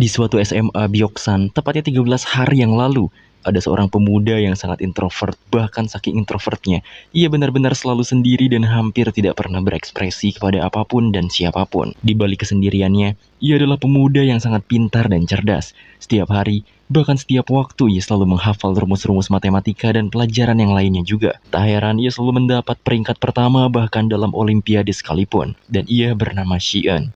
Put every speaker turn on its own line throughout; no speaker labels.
Di suatu SMA Byeoksan, tepatnya 13 hari yang lalu, ada seorang pemuda yang sangat introvert, bahkan saking introvertnya. Ia benar-benar selalu sendiri dan hampir tidak pernah berekspresi kepada apapun dan siapapun. Di balik kesendiriannya, ia adalah pemuda yang sangat pintar dan cerdas. Setiap hari, bahkan setiap waktu, ia selalu menghafal rumus-rumus matematika dan pelajaran yang lainnya juga. Tak heran, ia selalu mendapat peringkat pertama bahkan dalam olimpiade sekalipun. Dan ia bernama Shion.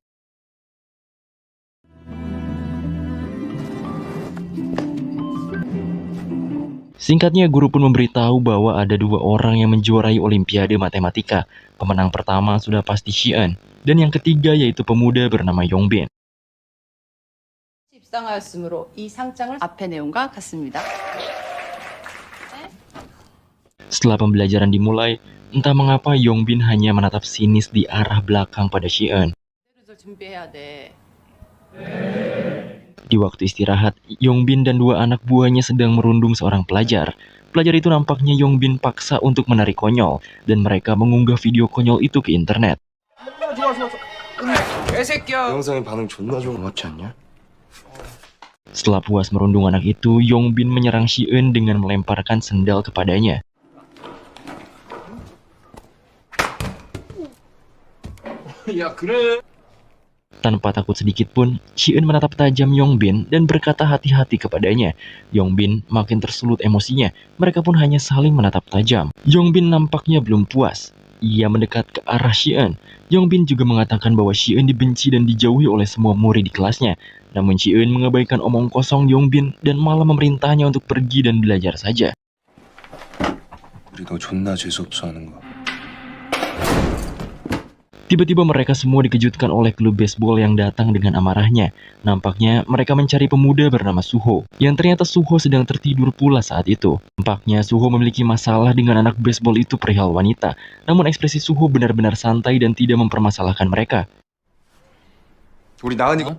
Singkatnya, guru pun memberitahu bahwa ada dua orang yang menjuarai Olimpiade Matematika. Pemenang pertama sudah pasti Shion, dan yang ketiga yaitu pemuda bernama Yongbin.
입상하였으므로 이 상장을 앞의 내용과 같습니다.
Setelah pembelajaran dimulai, entah mengapa Yongbin hanya menatap sinis di arah belakang pada Shion.
준비해야 돼.
Di waktu istirahat, Yongbin dan dua anak buahnya sedang merundung seorang pelajar. Pelajar itu nampaknya Yongbin paksa untuk menarik konyol, dan mereka mengunggah video konyol itu ke internet.
영상의 반응 존나 좋은 거 같지 않냐?
Setelah puas merundung anak itu, Yongbin menyerang Shion dengan melemparkan sendal kepadanya.
야 그래.
Tanpa takut sedikit pun, Shion menatap tajam Yongbin dan berkata hati-hati kepadanya. Yongbin makin tersulut emosinya, mereka pun hanya saling menatap tajam. Yongbin nampaknya belum puas. Ia mendekat ke arah Shion. Yongbin juga mengatakan bahwa Shion dibenci dan dijauhi oleh semua murid di kelasnya. Namun Shion mengabaikan omong kosong Yongbin dan malah memerintahnya untuk pergi dan belajar saja.
우리 너 존나 재수없어 하는 거.
Tiba-tiba mereka semua dikejutkan oleh klub baseball yang datang dengan amarahnya. Nampaknya mereka mencari pemuda bernama Suho, yang ternyata Suho sedang tertidur pula saat itu. Nampaknya Suho memiliki masalah dengan anak baseball itu perihal wanita, namun ekspresi Suho benar-benar santai dan tidak mempermasalahkan mereka.
우리 나은이가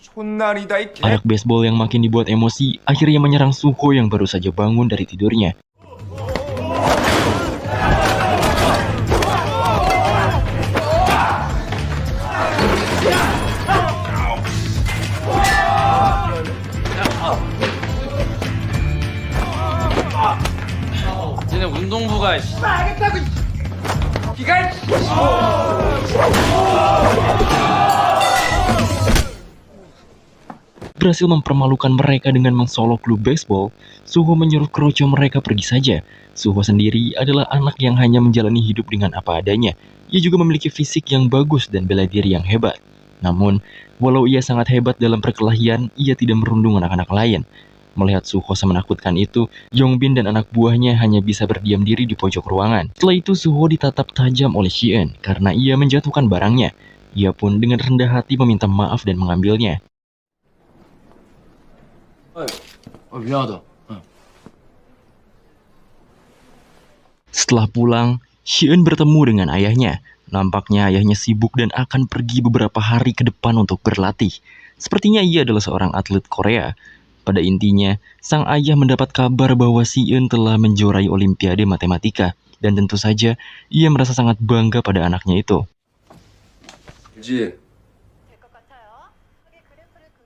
손날이다 이 개.
Anak baseball yang makin dibuat emosi, akhirnya menyerang Suho yang baru saja bangun dari tidurnya.
쟤네 운동부가
Berhasil mempermalukan mereka dengan mensolok klub baseball, Suho menyuruh kroco mereka pergi saja. Suho sendiri adalah anak yang hanya menjalani hidup dengan apa adanya. Ia juga memiliki fisik yang bagus dan bela diri yang hebat. Namun, walau ia sangat hebat dalam perkelahian, ia tidak merundung anak-anak lain. Melihat Suho semenakutkan itu, Yongbin dan anak buahnya hanya bisa berdiam diri di pojok ruangan. Setelah itu, Suho ditatap tajam oleh Shion karena ia menjatuhkan barangnya. Ia pun dengan rendah hati meminta maaf dan mengambilnya.
미안하다.
Setelah pulang, Shion bertemu dengan ayahnya. Nampaknya ayahnya sibuk dan akan pergi beberapa hari ke depan untuk berlatih. Sepertinya ia adalah seorang atlet Korea. Pada intinya, sang ayah mendapat kabar bahwa Shion telah menjuarai Olimpiade Matematika. Dan tentu saja, ia merasa sangat bangga pada anaknya itu.
그지?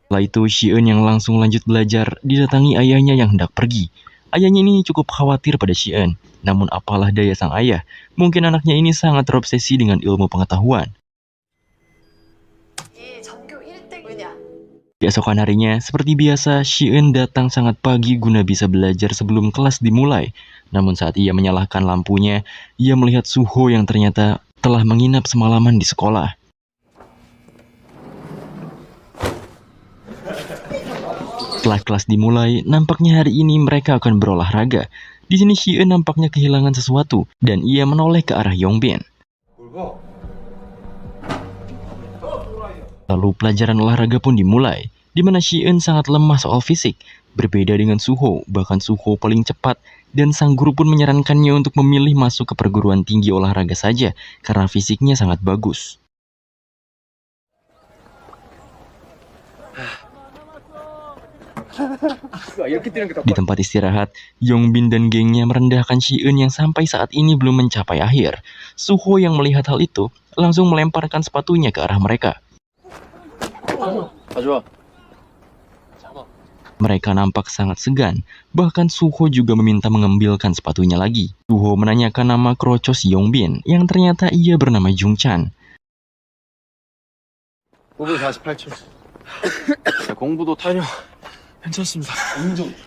Setelah itu, Shion yang langsung lanjut belajar didatangi ayahnya yang hendak pergi. Ayahnya ini cukup khawatir pada Shion. Namun apalah daya sang ayah, mungkin anaknya ini sangat terobsesi dengan ilmu pengetahuan. Keesokan harinya, seperti biasa, Shion datang sangat pagi guna bisa belajar sebelum kelas dimulai. Namun saat ia menyalakan lampunya, ia melihat Suho yang ternyata telah menginap semalaman di sekolah. Setelah kelas dimulai, nampaknya hari ini mereka akan berolahraga. Di sini Shion nampaknya kehilangan sesuatu, dan ia menoleh ke arah Yongbin. Lalu pelajaran olahraga pun dimulai, di mana Shion sangat lemah soal fisik. Berbeda dengan Suho, bahkan Suho paling cepat, dan sang guru pun menyarankannya untuk memilih masuk ke perguruan tinggi olahraga saja, karena fisiknya sangat bagus. Di tempat istirahat, Yongbin dan gengnya merendahkan Shion yang sampai saat ini belum mencapai akhir. Suho yang melihat hal itu langsung melemparkan sepatunya ke arah mereka.
가져와.
Mereka nampak sangat segan, bahkan Suho juga meminta mengambilkan sepatunya lagi. Suho menanyakan nama kroco si Yongbin, yang ternyata ia bernama Jungchan.
548초. 공부도 타냐?
괜찮습니다.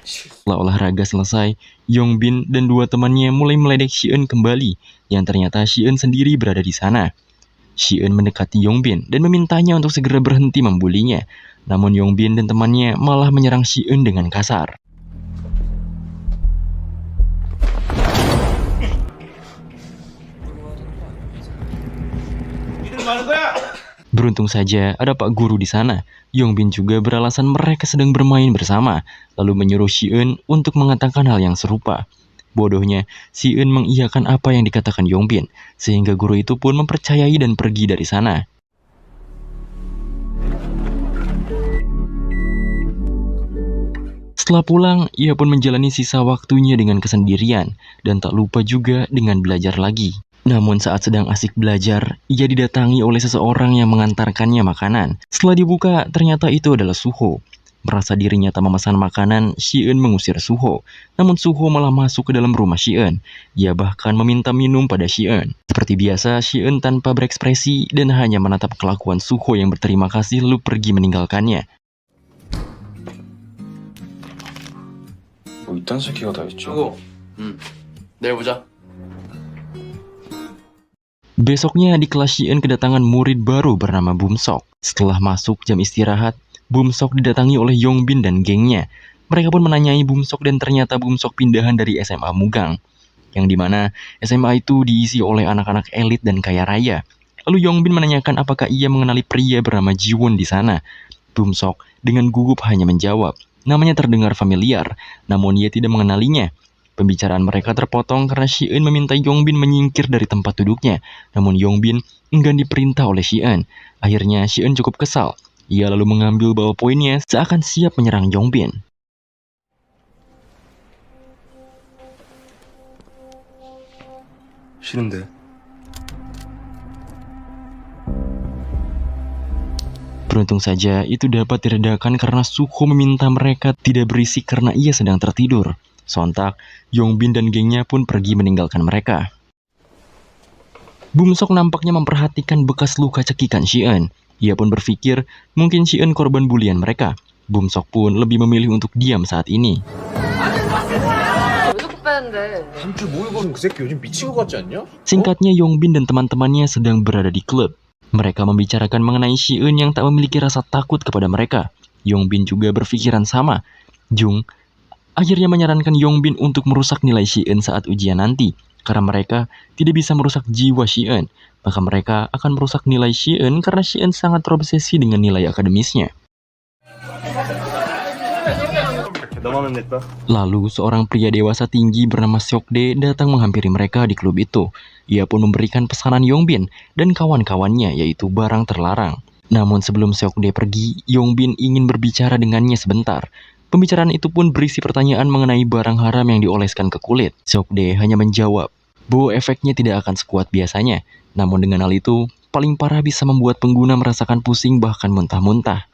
Setelah olahraga selesai, Yongbin dan dua temannya mulai meledek Shi-eun kembali, yang ternyata Shi-eun sendiri berada di sana. Shi-eun mendekati Yongbin dan memintanya untuk segera berhenti membulinya. Namun Yongbin dan temannya malah menyerang Shi-eun dengan kasar. Beruntung saja ada Pak Guru di sana. Yongbin juga beralasan mereka sedang bermain bersama, lalu menyuruh Shi-eun untuk mengatakan hal yang serupa. Bodohnya, Shi-eun mengiyakan apa yang dikatakan Yongbin, sehingga guru itu pun mempercayai dan pergi dari sana. Setelah pulang, ia pun menjalani sisa waktunya dengan kesendirian, dan tak lupa juga dengan belajar lagi. Namun saat sedang asik belajar, ia didatangi oleh seseorang yang mengantarkannya makanan. Setelah dibuka, ternyata itu adalah Suho. Merasa dirinya tak memesan makanan, Shi-eun mengusir Suho. Namun Suho malah masuk ke dalam rumah Shi-eun. Ia bahkan meminta minum pada Shi-eun. Seperti biasa, Shi-eun tanpa berekspresi dan hanya menatap kelakuan Suho yang berterima kasih lalu pergi meninggalkannya.
뭐 이딴 새끼가 다 있죠.
저거. 내일 보자.
Besoknya di kelas Shi-eun kedatangan murid baru bernama Bumsok. Setelah masuk jam istirahat, Bumsok didatangi oleh Yongbin dan gengnya. Mereka pun menanyai Bumsok dan ternyata Bumsok pindahan dari SMA Mugang. Yang dimana SMA itu diisi oleh anak-anak elit dan kaya raya. Lalu Yongbin menanyakan apakah ia mengenali pria bernama Jiwon di sana. Bumsok dengan gugup hanya menjawab. Namanya terdengar familiar, namun ia tidak mengenalinya. Pembicaraan mereka terpotong karena Shi-eun meminta Yongbin menyingkir dari tempat duduknya. Namun Yongbin enggan diperintah oleh Shi-eun. Akhirnya Shi-eun cukup kesal. Ia lalu mengambil ballpointnya seakan siap menyerang Yongbin.
싫은데.
Beruntung saja itu dapat diredakan karena Suho meminta mereka tidak berisik karena ia sedang tertidur. Sontak, Yongbin dan gengnya pun pergi meninggalkan mereka. Bumsok nampaknya memperhatikan bekas luka cekikan Shi-eun. Ia pun berpikir mungkin Shi-eun korban bulian mereka. Bumsok pun lebih memilih untuk diam saat ini.
한줄 모의 거는 그 새끼 요즘 미친 거 같지 않냐?
Singkatnya, Yongbin dan teman-temannya sedang berada di klub. Mereka membicarakan mengenai Shi-eun yang tak memiliki rasa takut kepada mereka. Yongbin juga berpikiran sama. Jung akhirnya menyarankan Yongbin untuk merusak nilai Shi-eun saat ujian nanti. Karena mereka tidak bisa merusak jiwa Shi-eun, maka mereka akan merusak nilai Shi-eun karena Shi-eun sangat terobsesi dengan nilai akademisnya. Lalu seorang pria dewasa tinggi bernama Seokdae datang menghampiri mereka di klub itu. Ia pun memberikan pesanan Yongbin dan kawan-kawannya, yaitu barang terlarang. Namun sebelum Seokdae pergi, Yongbin ingin berbicara dengannya sebentar. Pembicaraan itu pun berisi pertanyaan mengenai barang haram yang dioleskan ke kulit. Seokdae hanya menjawab bahwa efeknya tidak akan sekuat biasanya. Namun dengan hal itu, paling parah bisa membuat pengguna merasakan pusing bahkan muntah-muntah.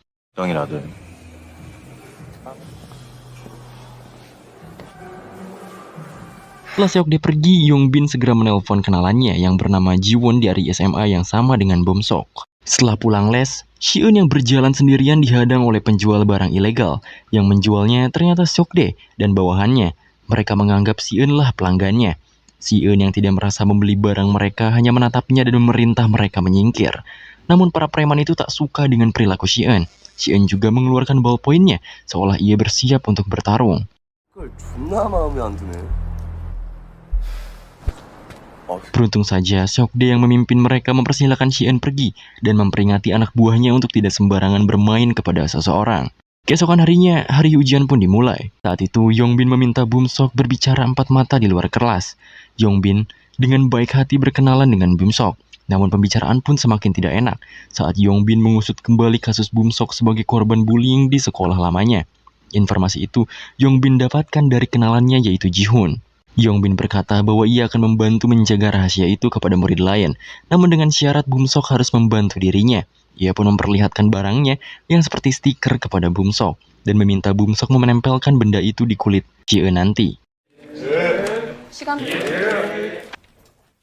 Setelah Seokdae pergi, Yongbin segera menelpon kenalannya yang bernama Jiwon dari SMA yang sama dengan Bumsok. Setelah pulang les, Shi-eun yang berjalan sendirian dihadang oleh penjual barang ilegal. Yang menjualnya ternyata Seokdae dan bawahannya. Mereka menganggap Shi-eun lah pelanggannya. Shi-eun yang tidak merasa membeli barang mereka hanya menatapnya dan memerintah mereka menyingkir. Namun para preman itu tak suka dengan perilaku Shi-eun. Shi-eun juga mengeluarkan ballpointnya seolah ia bersiap untuk bertarung. Beruntung saja, Seokdae yang memimpin mereka mempersilahkan Shi-eun pergi dan memperingati anak buahnya untuk tidak sembarangan bermain kepada seseorang. Keesokan harinya, hari ujian pun dimulai. Saat itu, Yongbin meminta Bumsok berbicara empat mata di luar kelas. Yongbin dengan baik hati berkenalan dengan Bumsok. Namun pembicaraan pun semakin tidak enak saat Yongbin mengusut kembali kasus Bumsok sebagai korban bullying di sekolah lamanya. Informasi itu Yongbin dapatkan dari kenalannya yaitu Jihoon. Yongbin berkata bahwa ia akan membantu menjaga rahasia itu kepada murid lain, namun dengan syarat Bumsok harus membantu dirinya. Ia pun memperlihatkan barangnya yang seperti stiker kepada Bumsok. dan meminta Bumsok menempelkan benda itu di kulit Si-eun nanti.
시간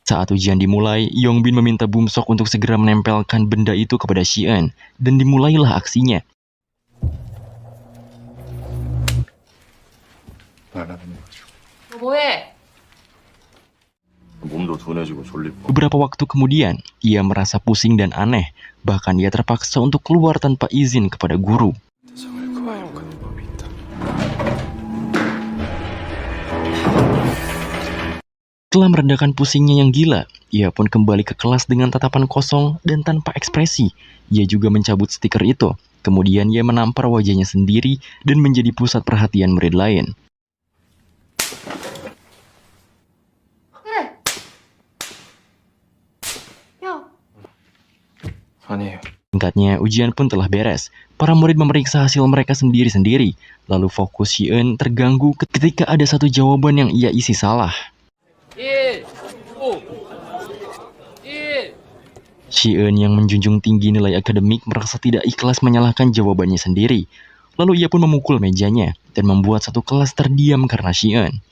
Saat ujian dimulai, Yongbin meminta Bumsok untuk segera menempelkan benda itu kepada Si-eun, dan dimulailah aksinya.
너 뭐해?
몸도 둔해지고 졸리고
Beberapa waktu kemudian, ia merasa pusing dan aneh, bahkan ia terpaksa untuk keluar tanpa izin kepada guru.
대상을 그와이로가는 법이 있다.
Setelah meredakan pusingnya yang gila, ia pun kembali ke kelas dengan tatapan kosong dan tanpa ekspresi. Ia juga mencabut stiker itu. Kemudian ia menampar wajahnya sendiri dan menjadi pusat perhatian murid lain.
그래. 야,
아니에요.
Singkatnya, ujian pun telah beres. Para murid memeriksa hasil mereka sendiri-sendiri. Lalu fokus Si-eun terganggu ketika ada satu jawaban yang ia isi salah.
1, 5, 1.
Si-eun yang menjunjung tinggi nilai akademik merasa tidak ikhlas menyalahkan jawabannya sendiri. Lalu ia pun memukul mejanya dan membuat satu kelas terdiam karena Si-eun.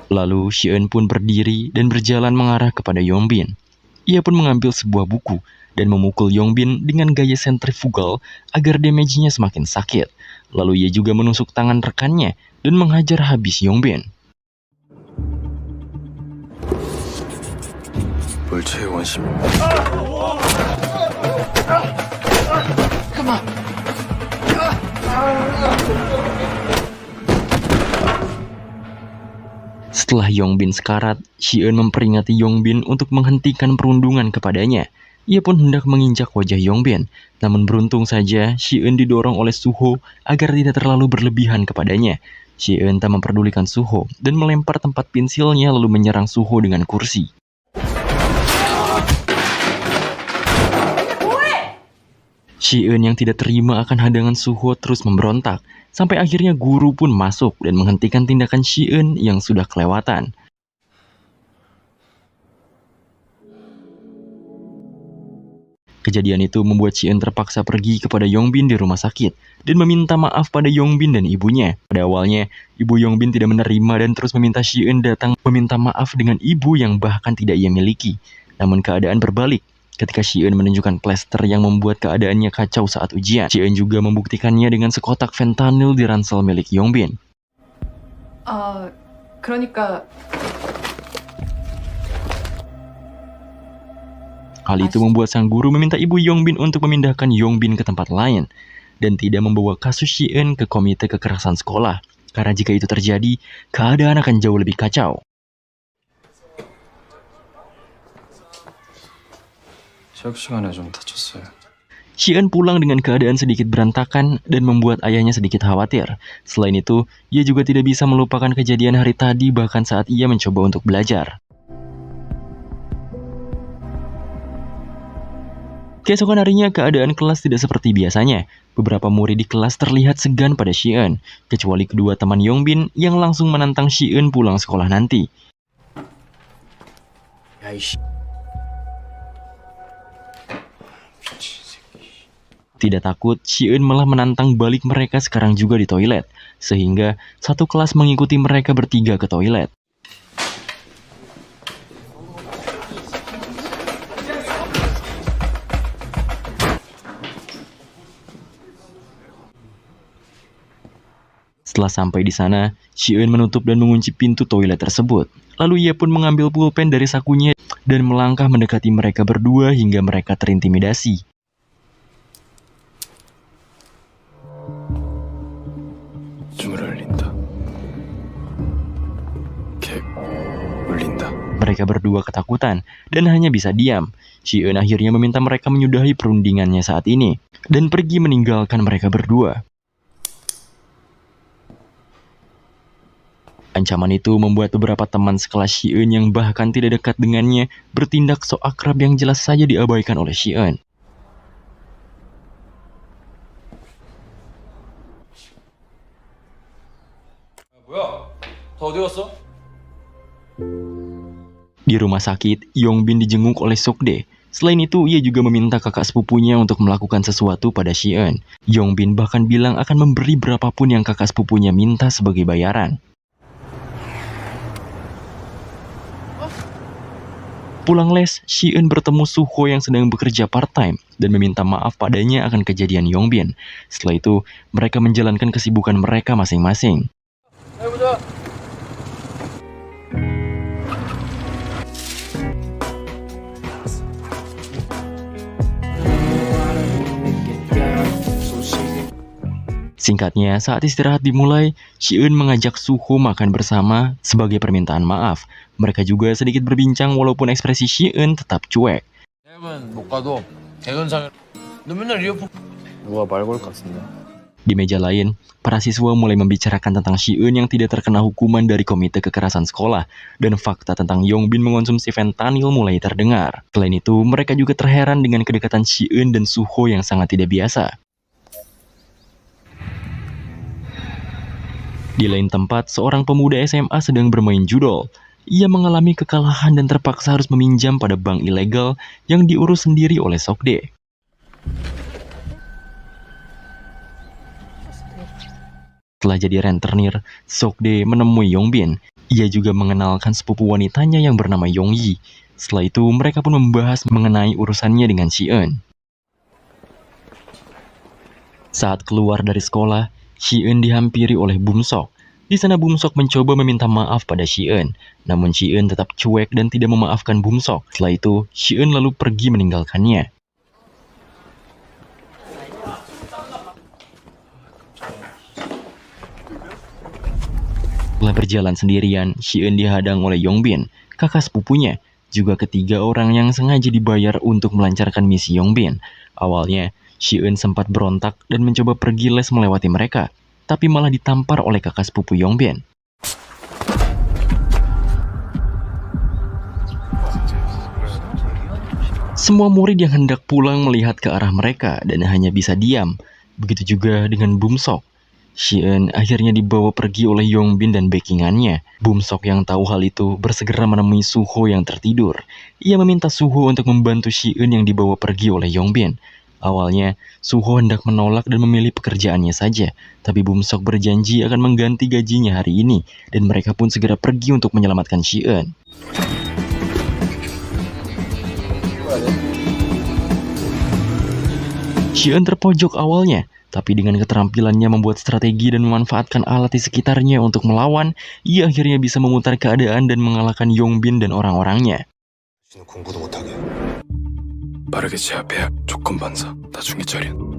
Lalu Si-eun pun berdiri dan berjalan mengarah kepada Yongbin. Ia pun mengambil sebuah buku dan memukul Yongbin dengan gaya sentrifugal agar damage-nya semakin sakit. Lalu ia juga menusuk tangan rekannya dan menghajar habis Yongbin.
물체의 원심. Setelah Yongbin sekarat, Si-eun memperingati Yongbin untuk menghentikan perundungan kepadanya. Ia pun hendak menginjak wajah Yongbin, namun beruntung saja Si-eun didorong oleh Suho agar tidak terlalu berlebihan kepadanya. Si-eun tak memperdulikan Suho dan melempar tempat pensilnya lalu menyerang Suho dengan kursi. Si-eun yang tidak terima akan hadangan Suho terus memberontak, sampai akhirnya guru pun masuk dan menghentikan tindakan Si-eun yang sudah kelewatan. Kejadian itu membuat Si-eun terpaksa pergi kepada Yongbin di rumah sakit dan meminta maaf pada Yongbin dan ibunya. Pada awalnya, ibu Yongbin tidak menerima dan terus meminta Si-eun datang meminta maaf dengan ibu yang bahkan tidak ia miliki. Namun keadaan berbalik. Ketika Si-eun menunjukkan plester yang membuat keadaannya kacau saat ujian, Si-eun juga membuktikannya dengan sekotak fentanyl di ransel milik Yongbin.
그러니까
Hal itu membuat sang guru meminta ibu Yongbin untuk memindahkan Yongbin ke tempat lain dan tidak membawa kasus Si-eun ke komite kekerasan sekolah. Karena jika itu terjadi, keadaan akan jauh lebih kacau.
체육 시간에 좀 다쳤어요.
Si-eun pulang dengan keadaan sedikit berantakan dan membuat ayahnya sedikit khawatir. Selain itu, ia juga tidak bisa melupakan kejadian hari tadi bahkan saat ia mencoba untuk belajar. Keesokan harinya, keadaan kelas tidak seperti biasanya. Beberapa murid di kelas terlihat segan pada Si-eun, kecuali kedua teman Yongbin yang langsung menantang Si-eun pulang sekolah nanti. Tidak takut, Si-eun malah menantang balik mereka sekarang juga di toilet, sehingga satu kelas mengikuti mereka bertiga ke toilet. Setelah sampai di sana, Si-eun menutup dan mengunci pintu toilet tersebut. Lalu ia pun mengambil pulpen dari sakunya dan melangkah mendekati mereka berdua hingga mereka terintimidasi.
줌을 울린다. 객 울린다.
Mereka berdua ketakutan dan hanya bisa diam. Si-eun akhirnya meminta mereka menyudahi perundingannya saat ini dan pergi meninggalkan mereka berdua. Ancaman itu membuat beberapa teman sekelas Si-eun yang bahkan tidak dekat dengannya bertindak sok akrab yang jelas saja diabaikan oleh Si-eun.
뭐야? 다 어디 갔어?
Di
Di rumah sakit, Yongbin dijenguk oleh Sokde. Selain itu, ia juga meminta kakak sepupunya untuk melakukan sesuatu pada Shi-eun. Yongbin bahkan bilang akan memberi berapapun yang kakak sepupunya minta sebagai bayaran. Pulang les, Shi-eun bertemu Suho yang sedang bekerja part-time dan meminta maaf padanya akan kejadian Yongbin. Setelah itu, mereka menjalankan kesibukan mereka masing-masing.
해보자.
Singkatnya, saat istirahat dimulai, Shi-eun mengajak Suho makan bersama sebagai permintaan maaf. Mereka juga sedikit berbincang walaupun ekspresi Shi-eun tetap cuek.
대학은 못 가도 대전상에 너 맨날 이어폰 누가 말 걸 것 같은데.
Di meja lain, para siswa mulai membicarakan tentang Shi-eun yang tidak terkena hukuman dari komite kekerasan sekolah, dan fakta tentang Yongbin mengonsumsi fentanyl mulai terdengar. Selain itu, mereka juga terheran dengan kedekatan Shi-eun dan Suho yang sangat tidak biasa. Di lain tempat, seorang pemuda SMA sedang bermain judol. Ia mengalami kekalahan dan terpaksa harus meminjam pada bank ilegal yang diurus sendiri oleh Sokde. Setelah jadi rentenir, Sokde menemui Yongbin. Ia juga mengenalkan sepupu wanitanya yang bernama Yongyi. Setelah itu, mereka pun membahas mengenai urusannya dengan Shi-eun. Saat keluar dari sekolah, Shi-eun dihampiri oleh Bum-sok. Di sana Bum-sok mencoba meminta maaf pada Shi-eun, namun Shi-eun tetap cuek dan tidak memaafkan Bum-sok. Setelah itu, Shi-eun lalu pergi meninggalkannya. Setelah berjalan sendirian, Shi-eun dihadang oleh Yongbin, kakak sepupunya, juga ketiga orang yang sengaja dibayar untuk melancarkan misi Yongbin. Awalnya, Shi-eun sempat berontak dan mencoba pergi les melewati mereka, tapi malah ditampar oleh kakak sepupu Yongbin. Semua murid yang hendak pulang melihat ke arah mereka dan hanya bisa diam. Begitu juga dengan Bum-sok. Shi-eun akhirnya dibawa pergi oleh Yongbin dan backingannya. Bum-sok yang tahu hal itu bersegera menemui Suho yang tertidur. Ia meminta Suho untuk membantu Shi-eun yang dibawa pergi oleh Yongbin. Awalnya, Suho hendak menolak dan memilih pekerjaannya saja, tapi Bum-sok berjanji akan mengganti gajinya hari ini, dan mereka pun segera pergi untuk menyelamatkan Shi-eun. Shi-eun terpojok awalnya, tapi dengan keterampilannya membuat strategi dan memanfaatkan alat di sekitarnya untuk melawan, ia akhirnya bisa memutar keadaan dan mengalahkan Yongbin dan orang-orangnya.
공부도 못하게 빠르게 제압해야 조건 반사 나중에 처리는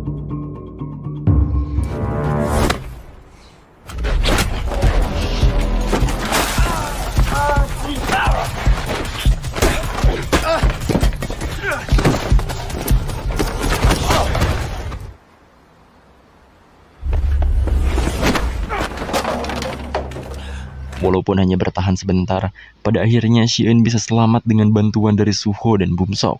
Walaupun hanya bertahan sebentar, pada akhirnya Shi-eun bisa selamat dengan bantuan dari Suho dan Bum-sok.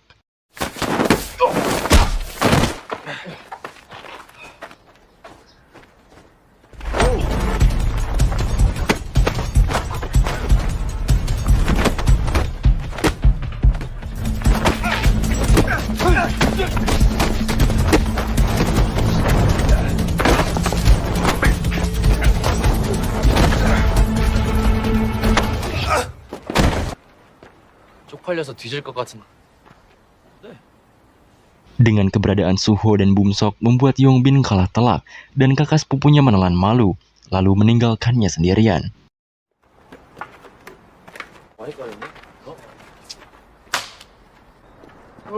쪽팔려서 뒤질 것 같은.
Dengan keberadaan Suho dan Bum-sok membuat Yongbin kalah telak, dan kakak sepupunya menelan malu, lalu meninggalkannya sendirian.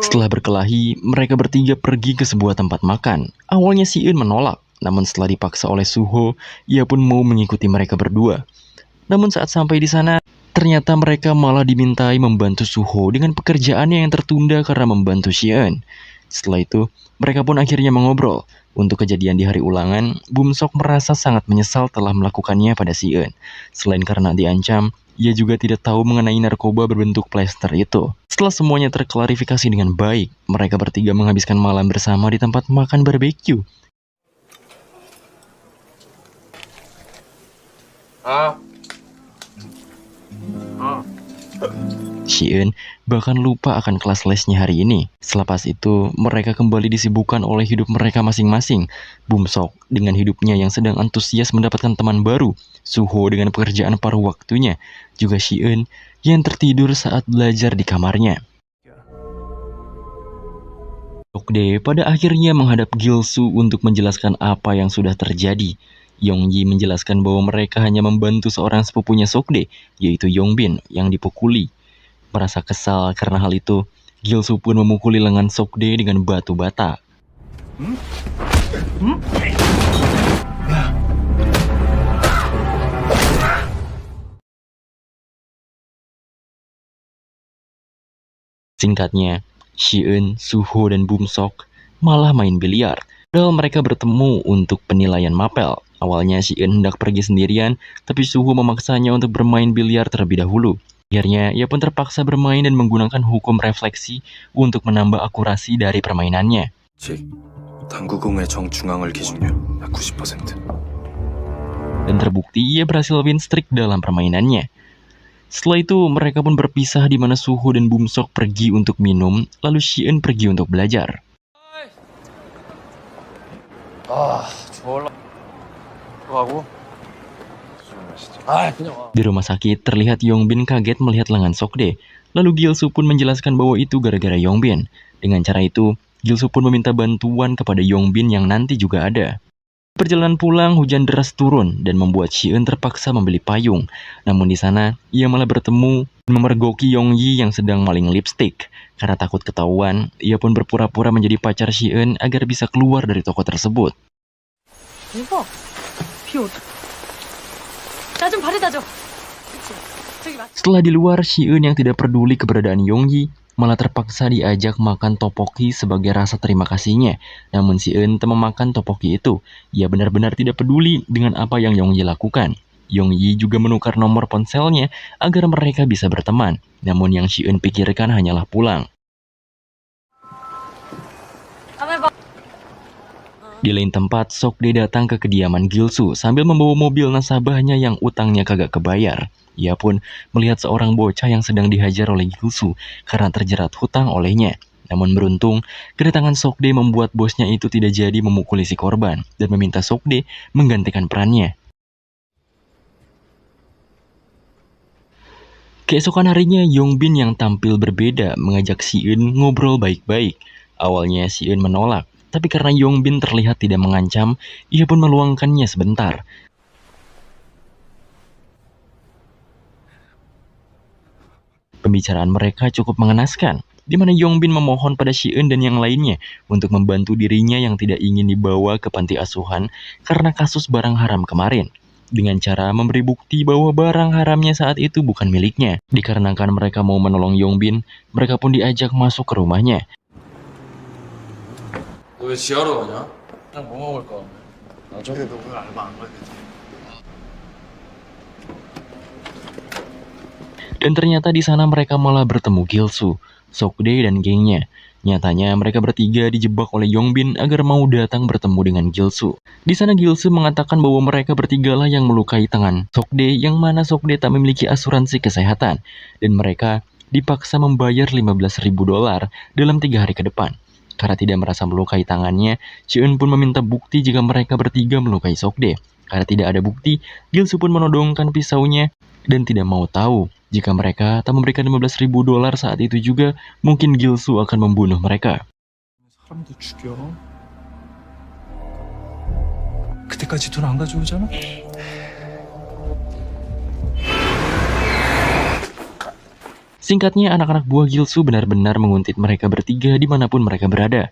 Setelah berkelahi, mereka bertiga pergi ke sebuah tempat makan. Awalnya Shi-eun menolak, namun setelah dipaksa oleh Suho, ia pun mau mengikuti mereka berdua. Namun saat sampai di sana, ternyata mereka malah dimintai membantu Suho dengan pekerjaannya yang tertunda karena membantu Shi-eun. Setelah itu, mereka pun akhirnya mengobrol. Untuk kejadian di hari ulangan, Bum-sok merasa sangat menyesal telah melakukannya pada Shi-eun. Selain karena diancam, ia juga tidak tahu mengenai narkoba berbentuk plester itu. Setelah semuanya terklarifikasi dengan baik, mereka bertiga menghabiskan malam bersama di tempat makan barbeque.
아.
Shi-eun bahkan lupa akan kelas lesnya hari ini. Selepas itu, mereka kembali disibukkan oleh hidup mereka masing-masing. Bum-sok dengan hidupnya yang sedang antusias mendapatkan teman baru, Suho dengan pekerjaan paruh waktunya, juga Shi-eun yang tertidur saat belajar di kamarnya. Sokde pada akhirnya menghadap Gilsu untuk menjelaskan apa yang sudah terjadi. Yongji menjelaskan bahwa mereka hanya membantu seorang sepupunya Sokde, yaitu Yongbin, yang dipukuli. Merasa kesal karena hal itu, Gilsu pun memukuli lengan Sokde dengan batu bata. Singkatnya, Shi-eun, Suho, dan Bum-sok malah main biliar. Padahal mereka bertemu untuk penilaian mapel. Awalnya Shi-eun hendak pergi sendirian, tapi Suho memaksanya untuk bermain biliar terlebih dahulu. Akhirnya, ia pun terpaksa bermain dan menggunakan hukum refleksi untuk menambah akurasi dari permainannya.
즉, 당구공의 정중앙을 기준으로 약 90%.
Dan terbukti ia berhasil win streak dalam permainannya. Setelah itu, mereka pun berpisah di mana Suho dan Bum-sok pergi untuk minum, lalu Shi-eun pergi untuk belajar.
아, 졸라. 하고. 그냥 와.
Di rumah sakit, terlihat Yongbin kaget melihat lengan Sokde. Lalu Gilsu pun menjelaskan bahwa itu gara-gara Yongbin. Dengan cara itu, Gilsu pun meminta bantuan kepada Yongbin yang nanti juga ada. Perjalanan pulang, hujan deras turun dan membuat Shi-eun terpaksa membeli payung. Namun di sana, ia malah bertemu dan memergoki Yongji yang sedang maling lipstik. Karena takut ketahuan, ia pun berpura-pura menjadi pacar Shi-eun agar bisa keluar dari toko tersebut.
대박. 비 어떡. 나 좀 바래다 줘. 그치. 저기 맞.
Setelah di luar, Shi-eun yang tidak peduli keberadaan Yongji malah terpaksa diajak makan topoki sebagai rasa terima kasihnya. Namun Shi-eun tak memakan topoki itu. Ia benar-benar tidak peduli dengan apa yang Yongji lakukan. Yongji juga menukar nomor ponselnya agar mereka bisa berteman. Namun yang Shi-eun pikirkan hanyalah pulang. Di lain tempat, Sokde datang ke kediaman Gilsu sambil membawa mobil nasabahnya yang utangnya kagak kebayar. Ia pun melihat seorang bocah yang sedang dihajar oleh Gilsu karena terjerat hutang olehnya. Namun beruntung, kedatangan Sokde membuat bosnya itu tidak jadi memukuli si korban dan meminta Sokde menggantikan perannya. Keesokan harinya, Yongbin yang tampil berbeda mengajak Shi-eun ngobrol baik-baik. Awalnya Shi-eun menolak, tapi karena Yongbin terlihat tidak mengancam, ia pun meluangkannya sebentar. Pembicaraan mereka cukup mengenaskan, di mana Yongbin memohon pada Shi-eun dan yang lainnya untuk membantu dirinya yang tidak ingin dibawa ke panti asuhan karena kasus barang haram kemarin. Dengan cara memberi bukti bahwa barang haramnya saat itu bukan miliknya. Dikarenakan mereka mau menolong Yongbin, mereka pun diajak masuk ke rumahnya.
너 왜 지하로 가냐? 그냥 뭐 먹을 거? 나 저기 너 왜 알바 안 가게?
Dan ternyata di sana mereka malah bertemu Gilsu, Sokde, dan gengnya. Nyatanya mereka bertiga dijebak oleh Yongbin agar mau datang bertemu dengan Gilsu. Di sana Gilsu mengatakan bahwa mereka bertigalah yang melukai tangan Sokde, yang mana Sokde tak memiliki asuransi kesehatan, dan mereka dipaksa membayar $15.000 dalam 3 hari ke depan. Karena tidak merasa melukai tangannya, Shi-eun pun meminta bukti jika mereka bertiga melukai Sokde. Karena tidak ada bukti, Gilsu pun menodongkan pisaunya dan tidak mau tahu. Jika mereka tak memberikan $15.000 saat itu juga, mungkin Gilsu akan membunuh mereka.
사람도 죽여. 그때까지 돈 안 가져오잖아?
Singkatnya, anak-anak buah Gilsu benar-benar menguntit mereka bertiga dimanapun mereka berada.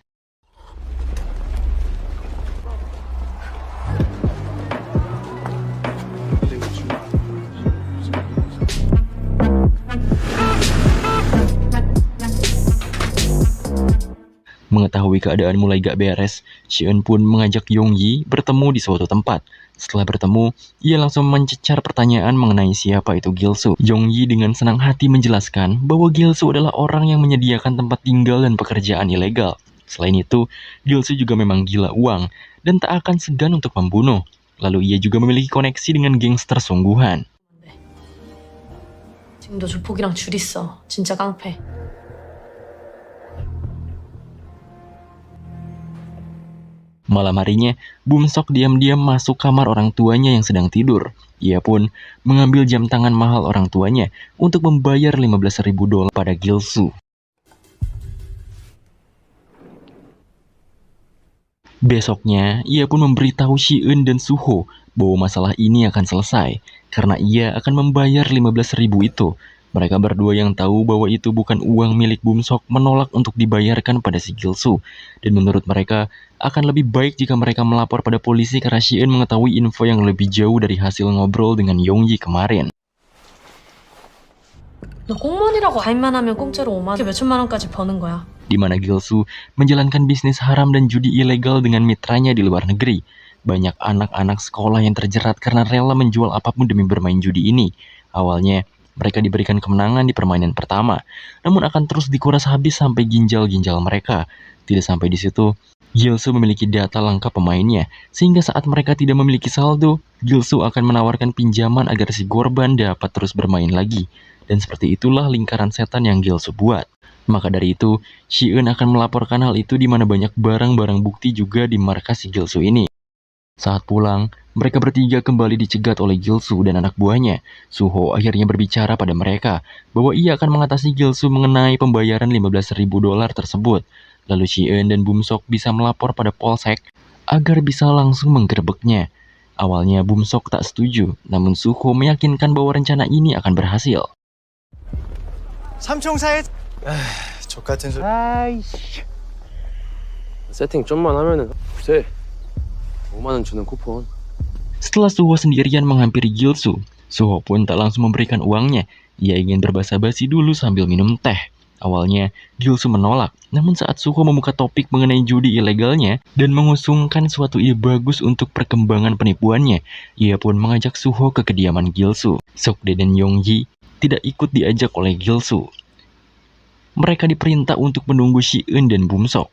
Mengetahui keadaan mulai gak beres, Shi-eun pun mengajak Yongji bertemu di suatu tempat. Setelah bertemu, ia langsung mencecar pertanyaan mengenai siapa itu Gilsu. Yongji dengan senang hati menjelaskan bahwa Gilsu adalah orang yang menyediakan tempat tinggal dan pekerjaan ilegal. Selain itu, Gilsu juga memang gila uang dan tak akan segan untuk membunuh. Lalu ia juga memiliki koneksi dengan gangster sungguhan.
지금 너 조폭이랑 줄 있어. 진짜 깡패.
Malam harinya, Bumsok diam-diam masuk kamar orang tuanya yang sedang tidur. Ia pun mengambil jam tangan mahal orang tuanya untuk membayar $15.000 pada Gilsu. Besoknya, ia pun memberitahu Shi-eun dan Suho bahwa masalah ini akan selesai karena ia akan membayar 15.000 itu. Mereka berdua yang tahu bahwa itu bukan uang milik Bumsok menolak untuk dibayarkan pada si Gilsu. Dan menurut mereka, akan lebih baik jika mereka melapor pada polisi karena Shi-eun mengetahui info yang lebih jauh dari hasil ngobrol dengan Yonggi kemarin.
너 공무원이라고 가입만 하면 공짜로 5만 원, 몇천만 원까지 버는 거야.
Di mana Gilsu menjalankan bisnis haram dan judi ilegal dengan mitranya di luar negeri. Banyak anak-anak sekolah yang terjerat karena rela menjual apapun demi bermain judi ini. Awalnya, mereka diberikan kemenangan di permainan pertama, namun akan terus dikuras habis sampai ginjal-ginjal mereka. Tidak sampai di situ, Gilsu memiliki data lengkap pemainnya, sehingga saat mereka tidak memiliki saldo, Gilsu akan menawarkan pinjaman agar si korban dapat terus bermain lagi. Dan seperti itulah lingkaran setan yang Gilsu buat. Maka dari itu, Shi-eun akan melaporkan hal itu di mana banyak barang-barang bukti juga di markas si Gilsu ini. Saat pulang, mereka bertiga kembali dicegat oleh Gilsu dan anak buahnya. Suho akhirnya berbicara pada mereka bahwa ia akan mengatasi Gilsu mengenai pembayaran $15.000 tersebut. Lalu Shi-eun dan Bumsok bisa melapor pada polsek agar bisa langsung menggerebeknya. Awalnya Bumsok tak setuju, namun Suho meyakinkan bahwa rencana ini akan berhasil.
삼총사의 족같은 소리.
세팅 좀만 하면은 돼. 5만 원 주는 쿠폰.
Setelah Suho sendirian menghampiri Gilsu, Suho pun tak langsung memberikan uangnya. Ia ingin berbasa-basi dulu sambil minum teh. Awalnya, Gilsu menolak, namun saat Suho membuka topik mengenai judi ilegalnya dan mengusungkan suatu ide bagus untuk perkembangan penipuannya, ia pun mengajak Suho ke kediaman Gilsu. Sokdae dan Yonggi tidak ikut diajak oleh Gilsu. Mereka diperintah untuk menunggu Shi-eun dan Bumsok.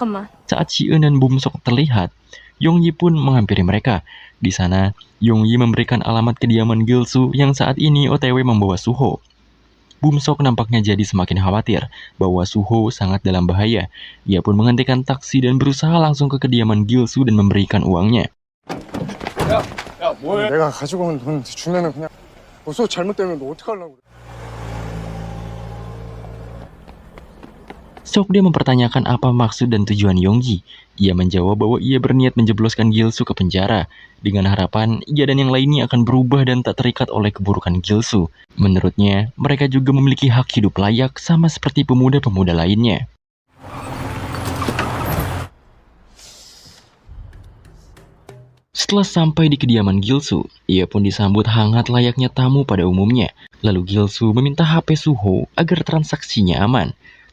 잠깐만.
Saat Shi-eun dan Bumsok terlihat, Yonggi pun menghampiri mereka. Di sana, Yonggi memberikan alamat kediaman Gilsu yang saat ini OTW membawa Suho. Bumsok nampaknya jadi semakin khawatir bahwa Suho sangat dalam bahaya. Ia pun menghentikan taksi dan berusaha langsung ke kediaman Gilsu dan memberikan uangnya.
야, 뭐해? 내가 가지고 온 돈 주면은 그냥 소 잘못되면 너 어떡하려고 그래?
Sokdae mempertanyakan apa maksud dan tujuan Yonggi. Ia menjawab bahwa ia berniat menjebloskan Gilsu ke penjara, dengan harapan ia dan yang lainnya akan berubah dan tak terikat oleh keburukan Gilsu. Menurutnya, mereka juga memiliki hak hidup layak sama seperti pemuda-pemuda lainnya. Setelah sampai di kediaman Gilsu, ia pun disambut hangat layaknya tamu pada umumnya. Lalu Gilsu meminta HP Suho agar transaksinya aman.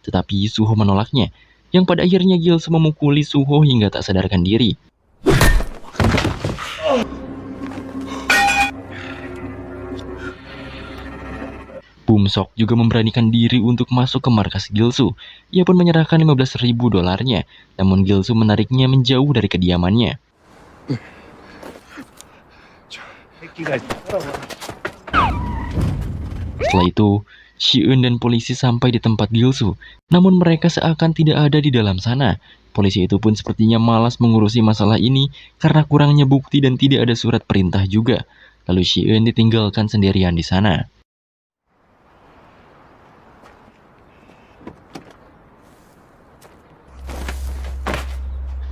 Tetapi Suho menolaknya, yang pada akhirnya Gilsu memukuli Suho hingga tak sadarkan diri. Bumsok juga memberanikan diri untuk masuk ke markas Gilsu. Ia pun menyerahkan $15.000, namun Gilsu menariknya menjauh dari kediamannya. Setelah itu, Shi-eun dan polisi sampai di tempat Gilsu, namun mereka seakan tidak ada di dalam sana. Polisi itu pun sepertinya malas mengurusi masalah ini karena kurangnya bukti dan tidak ada surat perintah juga. Lalu Shi-eun ditinggalkan sendirian di sana.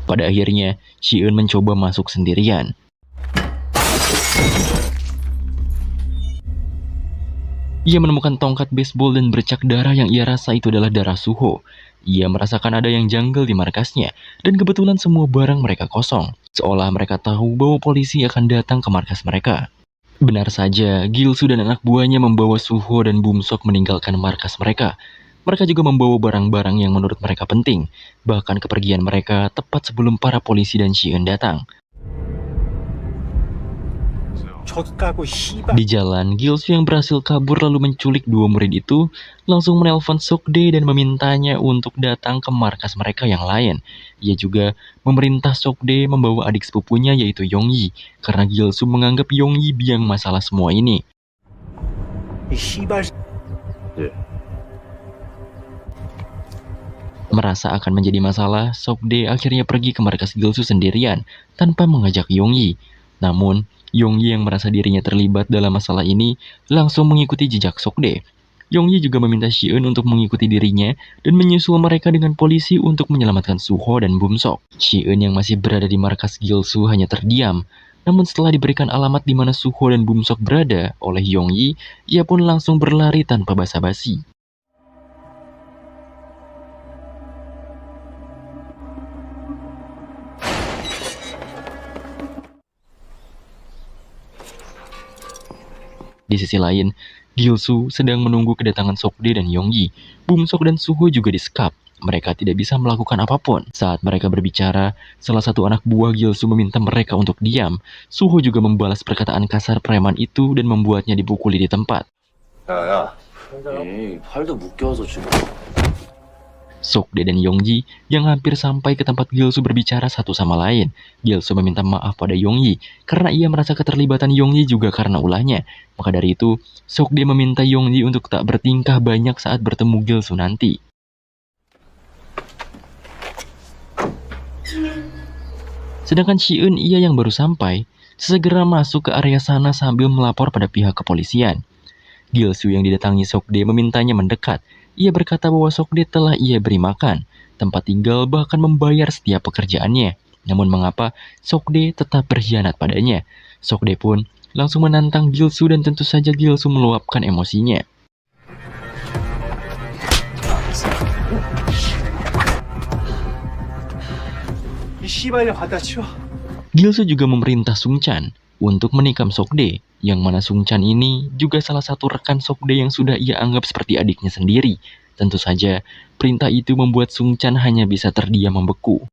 Pada akhirnya, Shi-eun mencoba masuk sendirian. Ia menemukan tongkat baseball dan bercak darah yang ia rasa itu adalah darah Suho. Ia merasakan ada yang janggal di markasnya, dan kebetulan semua barang mereka kosong. Seolah mereka tahu bahwa polisi akan datang ke markas mereka. Benar saja, Gilsu dan anak buahnya membawa Suho dan Bumsok meninggalkan markas mereka. Mereka juga membawa barang-barang yang menurut mereka penting. Bahkan kepergian mereka tepat sebelum para polisi dan Shi-eun datang.
Di jalan, Gilsu yang berhasil kabur lalu menculik dua murid itu langsung menelpon Sokde dan memintanya untuk datang ke markas mereka yang lain. Ia juga memerintah Sokde membawa adik sepupunya yaitu Yongyi karena Gilsu menganggap Yongyi biang masalah semua ini. Merasa akan menjadi masalah, Sokde akhirnya pergi ke markas Gilsu sendirian tanpa mengajak Yongyi. Namun, Yongyi yang merasa dirinya terlibat dalam masalah ini langsung mengikuti jejak Sokde. Yongyi juga meminta Shi-eun untuk mengikuti dirinya dan menyusul mereka dengan polisi untuk menyelamatkan Suho dan Bumsok. Shi-eun yang masih berada di markas Gilsu hanya terdiam. Namun setelah diberikan alamat di mana Suho dan Bumsok berada oleh Yongyi, ia pun langsung berlari tanpa basa-basi. Di sisi lain, Gilsu sedang menunggu kedatangan Sokde dan Yongyi. Bumsok dan Suho juga disekap. Mereka tidak bisa melakukan apapun. Saat mereka berbicara, salah satu anak buah Gilsu meminta mereka untuk diam. Suho juga membalas perkataan kasar preman itu dan membuatnya dipukuli di tempat.
에이, 팔도 묶여서 지금.
Sokde dan Yongji yang hampir sampai ke tempat Gilsu berbicara satu sama lain. Gilsu meminta maaf pada Yongyi karena ia merasa keterlibatan Yongyi juga karena ulahnya. Maka dari itu, Sokde meminta Yongji untuk tak bertingkah banyak saat bertemu Gilsu nanti. Sedangkan Shi-eun ia yang baru sampai, segera masuk ke area sana sambil melapor pada pihak kepolisian. Gilsu yang didatangi Sokde memintanya mendekat. Ia berkata bahwa Sokde telah ia beri makan, tempat tinggal bahkan membayar setiap pekerjaannya. Namun mengapa Sokde tetap berkhianat padanya? Sokde pun langsung menantang Gilsu dan tentu saja Gilsu meluapkan emosinya. Gilsu juga memerintah Sungchan untuk menikam Sokde, yang mana Sungchan ini juga salah satu rekan Sokde yang sudah ia anggap seperti adiknya sendiri. Tentu saja, perintah itu membuat Sungchan hanya bisa terdiam membeku.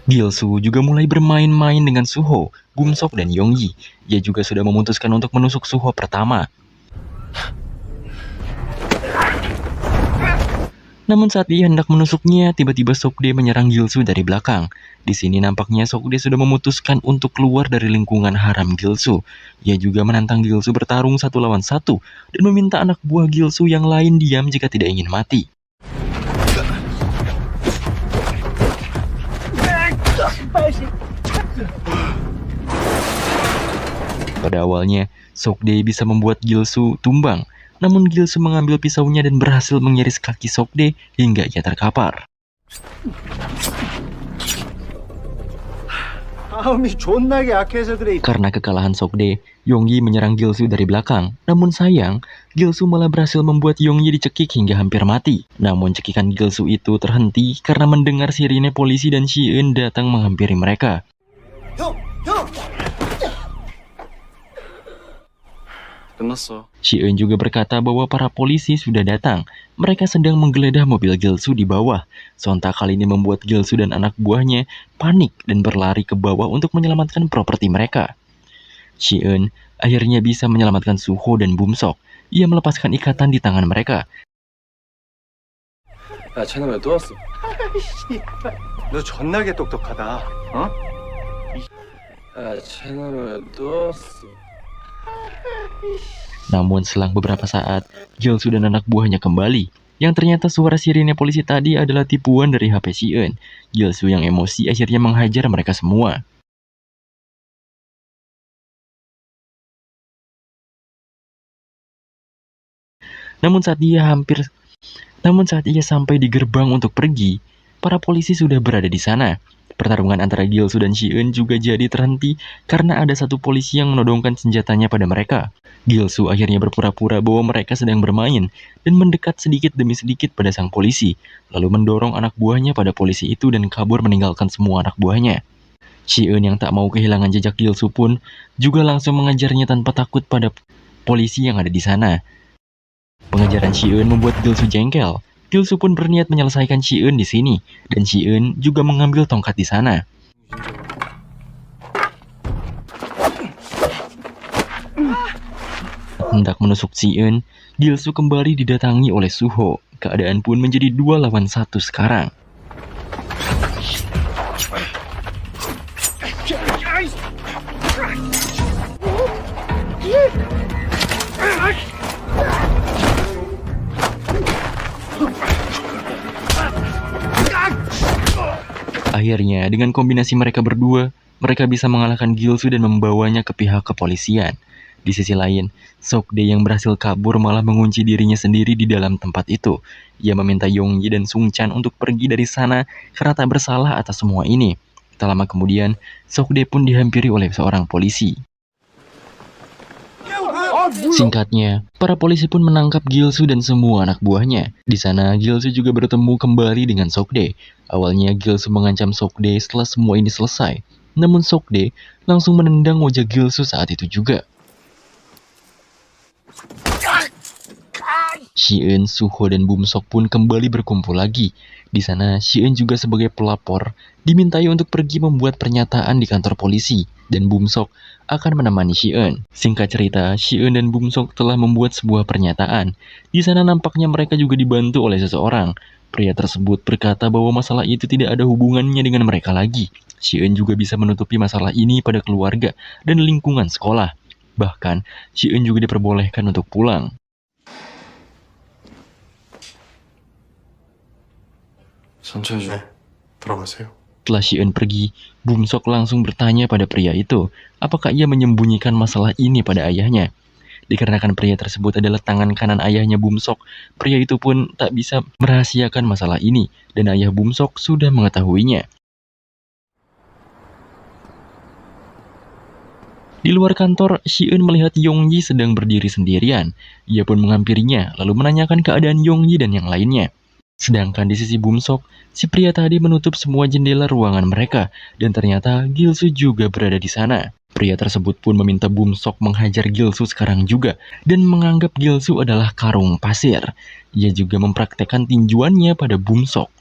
Gilsu juga mulai bermain-main dengan Suho, Bumsok, dan Yongyi. Ia juga sudah memutuskan untuk menusuk Suho pertama. Namun saat ia hendak menusuknya, tiba-tiba Sokde menyerang Gilsu dari belakang. Di sini nampaknya Sokde sudah memutuskan untuk keluar dari lingkungan haram Gilsu. Ia juga menantang Gilsu bertarung 1 lawan 1 dan meminta anak buah Gilsu yang lain diam jika tidak ingin mati. Pada awalnya, Sokde bisa membuat Gilsu tumbang. Namun Gilsu mengambil pisaunya dan berhasil mengiris kaki Sokde hingga ia terkapar. Karena kekalahan Sokde, Yongyi menyerang Gilsu dari belakang. Namun sayang, Gilsu malah berhasil membuat Yongyi dicekik hingga hampir mati. Namun cekikan Gilsu itu terhenti karena mendengar sirine polisi dan Shi-eun datang menghampiri mereka.
끝났어.
Shi-eun juga berkata bahwa para polisi sudah datang. Mereka sedang menggeledah mobil Gilsu di bawah. Sontak hal ini membuat Gilsu dan anak buahnya panik dan berlari ke bawah untuk menyelamatkan properti mereka. Shi-eun akhirnya bisa menyelamatkan Suho dan Bumsok. Ia melepaskan ikatan di tangan mereka.
야, 쟤는 왜 또 왔어?
너 존나게 똑똑하다. 어?
야, 쟤는 왜 또 왔어?
Namun selang beberapa saat, Gilsu dan anak buahnya kembali. Yang ternyata suara sirine polisi tadi adalah tipuan dari HP Shi-eun. Gilsu yang emosi akhirnya menghajar mereka semua. Namun saat ia sampai di gerbang untuk pergi, para polisi sudah berada di sana. Pertarungan antara Gilsu dan Shi-eun juga jadi terhenti karena ada satu polisi yang menodongkan senjatanya pada mereka. Gilsu akhirnya berpura-pura bahwa mereka sedang bermain dan mendekat sedikit demi sedikit pada sang polisi, lalu mendorong anak buahnya pada polisi itu dan kabur meninggalkan semua anak buahnya. Shi-eun yang tak mau kehilangan jejak Gilsu pun juga langsung mengejarnya tanpa takut pada polisi yang ada di sana. Pengejaran Shi-eun membuat Gilsu jengkel. Gilsu pun berniat menyelesaikan Shi-eun di sini, dan Shi-eun juga mengambil tongkat di sana.
Hendak menusuk Si-eun, Gil-soo kembali didatangi oleh Suho. Keadaan pun menjadi 2 lawan 1 sekarang. Akhirnya, dengan kombinasi mereka berdua, mereka bisa mengalahkan Gil-soo dan membawanya ke pihak kepolisian. Di sisi lain, Sok-dae yang berhasil kabur malah mengunci dirinya sendiri di dalam tempat itu. Ia meminta Yong-yi dan Sung-chan untuk pergi dari sana karena tak bersalah atas semua ini. Tak lama kemudian, Sok-dae pun dihampiri oleh seorang polisi. Singkatnya, para polisi pun menangkap Gil-soo dan semua anak buahnya. Di sana, Gil-soo juga bertemu kembali dengan Sok-dae. Awalnya, Gil-soo mengancam Sok-dae setelah semua ini selesai. Namun Sok-dae langsung menendang wajah Gil-soo saat itu juga. Si-eun, Suho, dan Bum-sok pun kembali berkumpul lagi. Di sana, Si-eun juga sebagai pelapor dimintai untuk pergi membuat pernyataan di kantor polisi, dan Bum-sok akan menemani Si-eun. Singkat cerita, Si-eun dan Bum-sok telah membuat sebuah pernyataan. Di sana nampaknya mereka juga dibantu oleh seseorang. Pria tersebut berkata bahwa masalah itu tidak ada hubungannya dengan mereka lagi. Si-eun juga bisa menutupi masalah ini pada keluarga dan lingkungan sekolah. Bahkan, Si-eun juga diperbolehkan untuk pulang.
천천히 좀 들어가세요.
Setelah Si-eun pergi, Bum-sok langsung bertanya pada pria itu, apakah ia menyembunyikan masalah ini pada ayahnya. Dikarenakan pria tersebut adalah tangan kanan ayahnya Bum-sok, pria itu pun tak bisa merahasiakan masalah ini, dan ayah Bum-sok sudah mengetahuinya. Di luar kantor, Si-eun melihat Yong-yi sedang berdiri sendirian. Ia pun menghampirinya, lalu menanyakan keadaan Yong-yi dan yang lainnya. Sedangkan di sisi Bum-sok, si pria tadi menutup semua jendela ruangan mereka, dan ternyata Gil-soo juga berada di sana. Pria tersebut pun meminta Bum-sok menghajar Gil-soo sekarang juga, dan menganggap Gil-soo adalah karung pasir. Ia juga mempraktekkan tinjuannya pada Bum-sok.